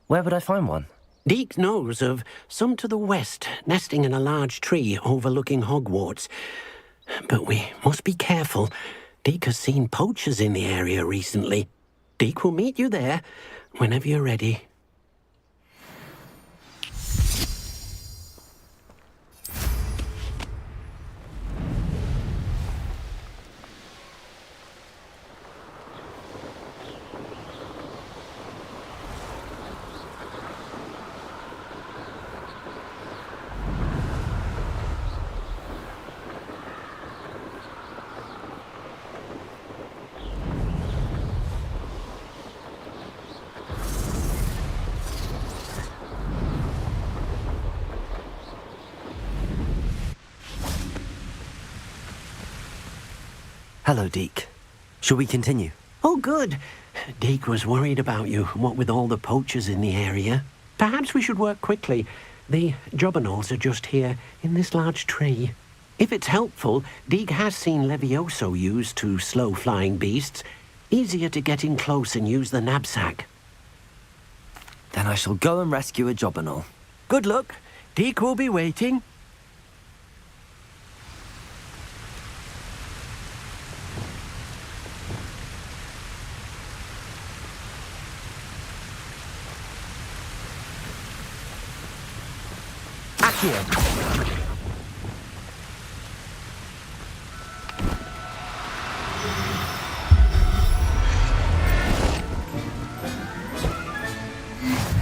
Where would I find one? Deke knows of some to the west, nesting in a large tree overlooking Hogwarts. But we must be careful. Deke has seen poachers in the area recently. Deke will meet you there whenever you're ready. Hello, Deke. Shall we continue? Oh, good. Deke was worried about you, what with all the poachers in the area. Perhaps we should work quickly. The jobberknolls are just here, in this large tree. If it's helpful, Deke has seen Levioso used to slow flying beasts. Easier to get in close and use the knapsack. Then I shall go and rescue a jobberknoll. Good luck. Deke will be waiting. Here.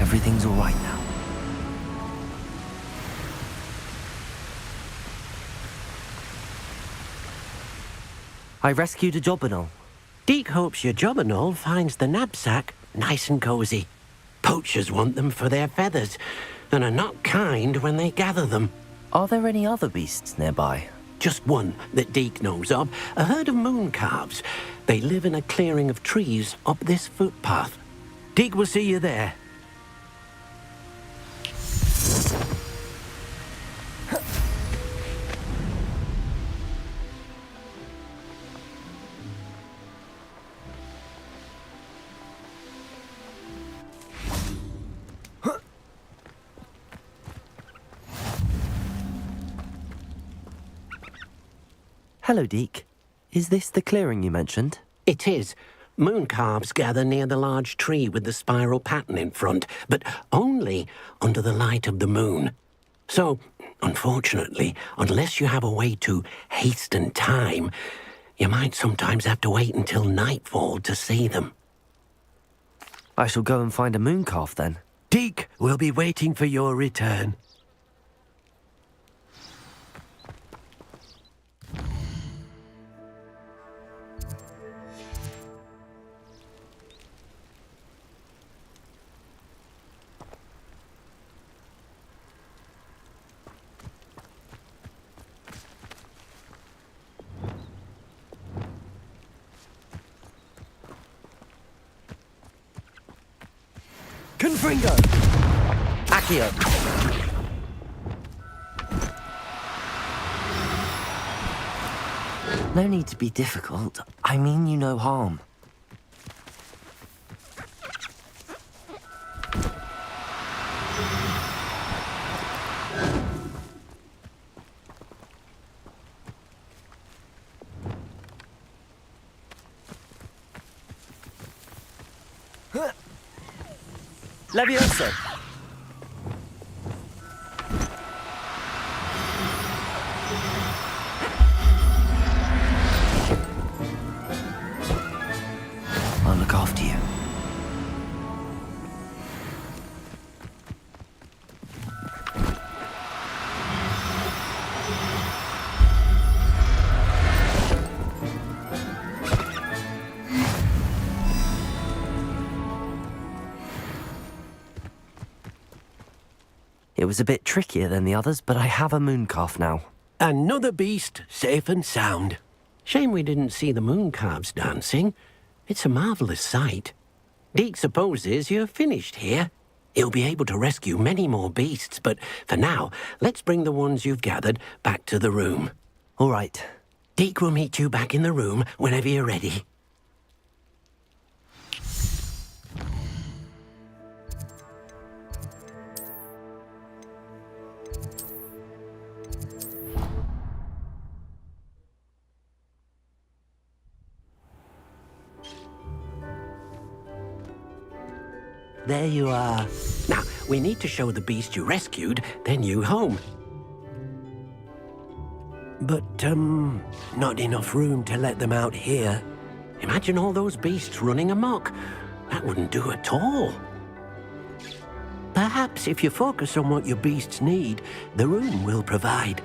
Everything's all right now. I rescued a jobberknoll. Deke hopes your jobberknoll finds the knapsack nice and cozy. Poachers want them for their feathers and are not kind when they gather them. Are there any other beasts nearby? Just one that Deke knows of, a herd of moon calves. They live in a clearing of trees up this footpath. Deke will see you there. Hello, Deke. Is this the clearing you mentioned? It is. Moon calves gather near the large tree with the spiral pattern in front, but only under the light of the moon. So, unfortunately, unless you have a way to hasten time, you might sometimes have to wait until nightfall to see them. I shall go and find a moon calf then. Deke will be waiting for your return. Confringo! Accio! No need to be difficult. I mean you no harm. Levioso! I'll look after you. It was a bit trickier than the others, but I have a moon calf now. Another beast safe and sound. Shame we didn't see the moon calves dancing. It's a marvellous sight. Deke supposes you're finished here. He'll be able to rescue many more beasts, but for now, let's bring the ones you've gathered back to the room. All right. Deke will meet you back in the room whenever you're ready. There you are. Now, we need to show the beast you rescued their new home. But, not enough room to let them out here. Imagine all those beasts running amok. That wouldn't do at all. Perhaps if you focus on what your beasts need, the room will provide.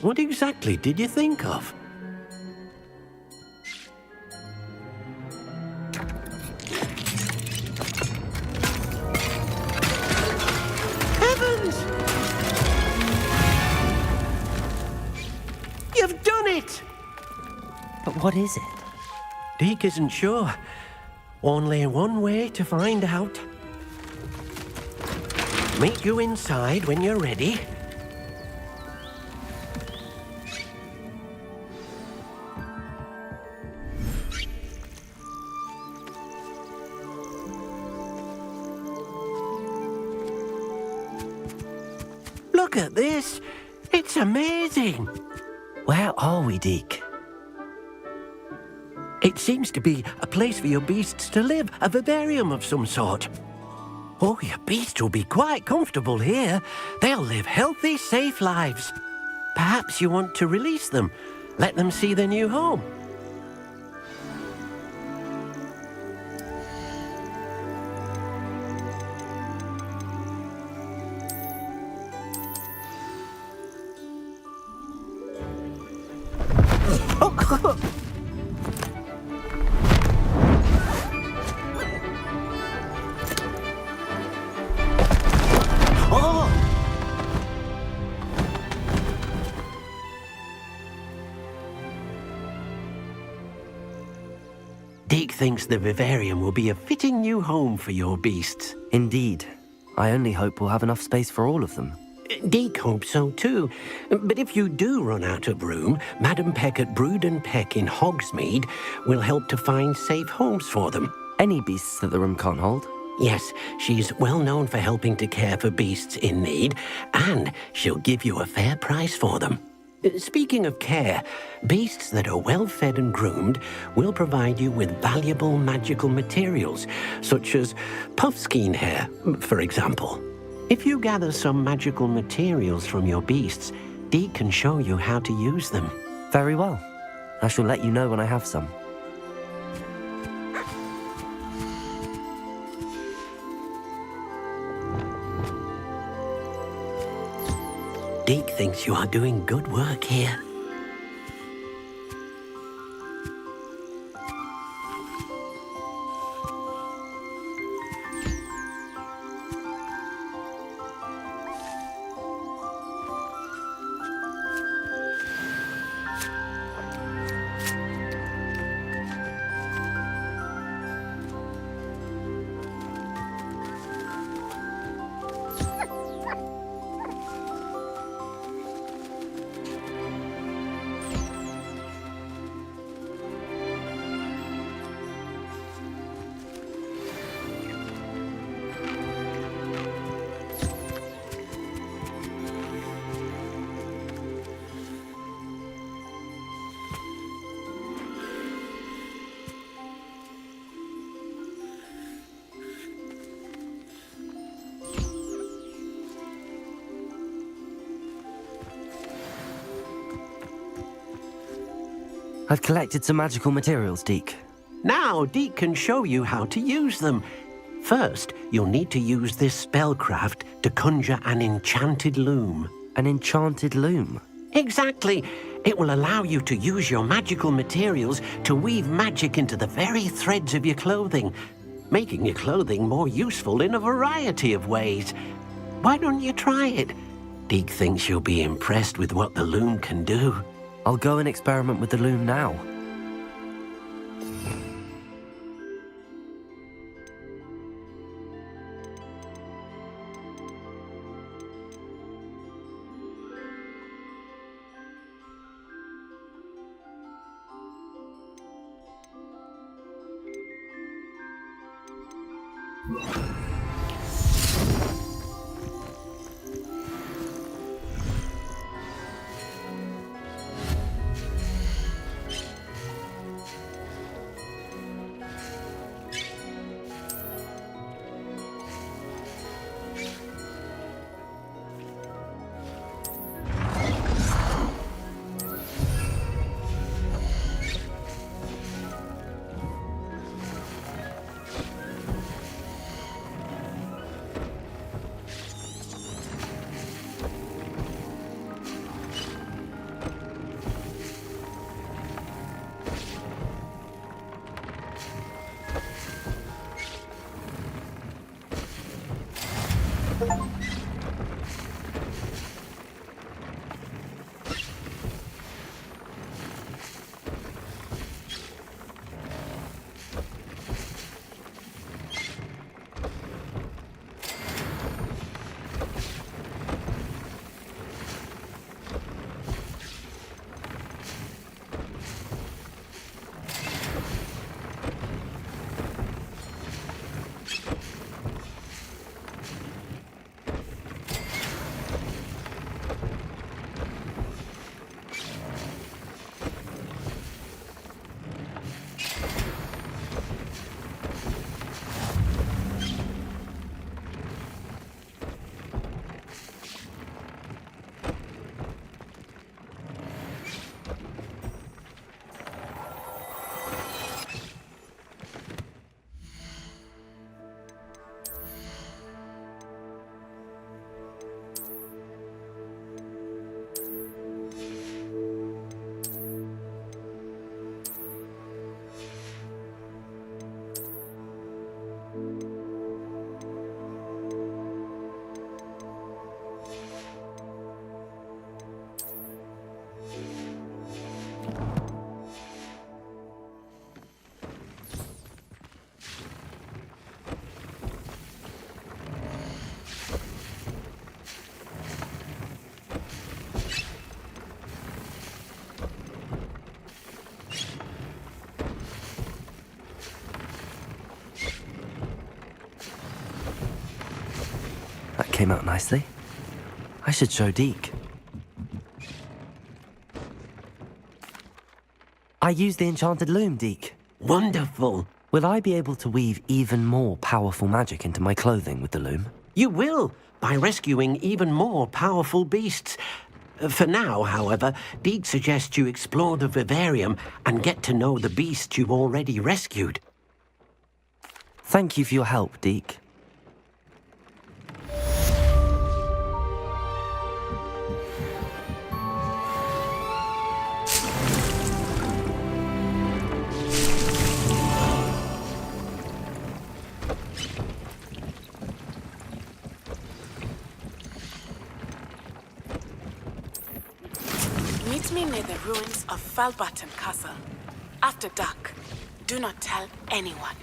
What exactly did you think of? Heavens! You've done it! But what is it? Deke isn't sure. Only one way to find out. Meet you inside when you're ready. Look at this. It's amazing. Where are we, Deke? It seems to be a place for your beasts to live, a vivarium of some sort. Oh, your beasts will be quite comfortable here. They'll live healthy, safe lives. Perhaps you want to release them, let them see their new home. Deke thinks the vivarium will be a fitting new home for your beasts. Indeed. I only hope we'll have enough space for all of them. Deke hopes so too. But if you do run out of room, Madam Peck at Brood and Peck in Hogsmeade will help to find safe homes for them. Any beasts that the room can't hold? Yes, she's well known for helping to care for beasts in need, and she'll give you a fair price for them. Speaking of care, beasts that are well fed and groomed will provide you with valuable magical materials, such as puffskein hair, for example. If you gather some magical materials from your beasts, Deke can show you how to use them. Very well. I shall let you know when I have some. Deke thinks you are doing good work here. I've collected some magical materials, Deke. Now Deke can show you how to use them. First, you'll need to use this spellcraft to conjure an enchanted loom. An enchanted loom? Exactly. It will allow you to use your magical materials to weave magic into the very threads of your clothing, making your clothing more useful in a variety of ways. Why don't you try it? Deke thinks you'll be impressed with what the loom can do. I'll go and experiment with the loom now. Came out nicely. I should show Deke. I used the enchanted loom, Deke. Wonderful. Will I be able to weave even more powerful magic into my clothing with the loom? You will, by rescuing even more powerful beasts. For now, however, Deke suggests you explore the vivarium and get to know the beasts you've already rescued. Thank you for your help, Deke. Meet me near the ruins of Falbaton Castle. After dark. Do not tell anyone.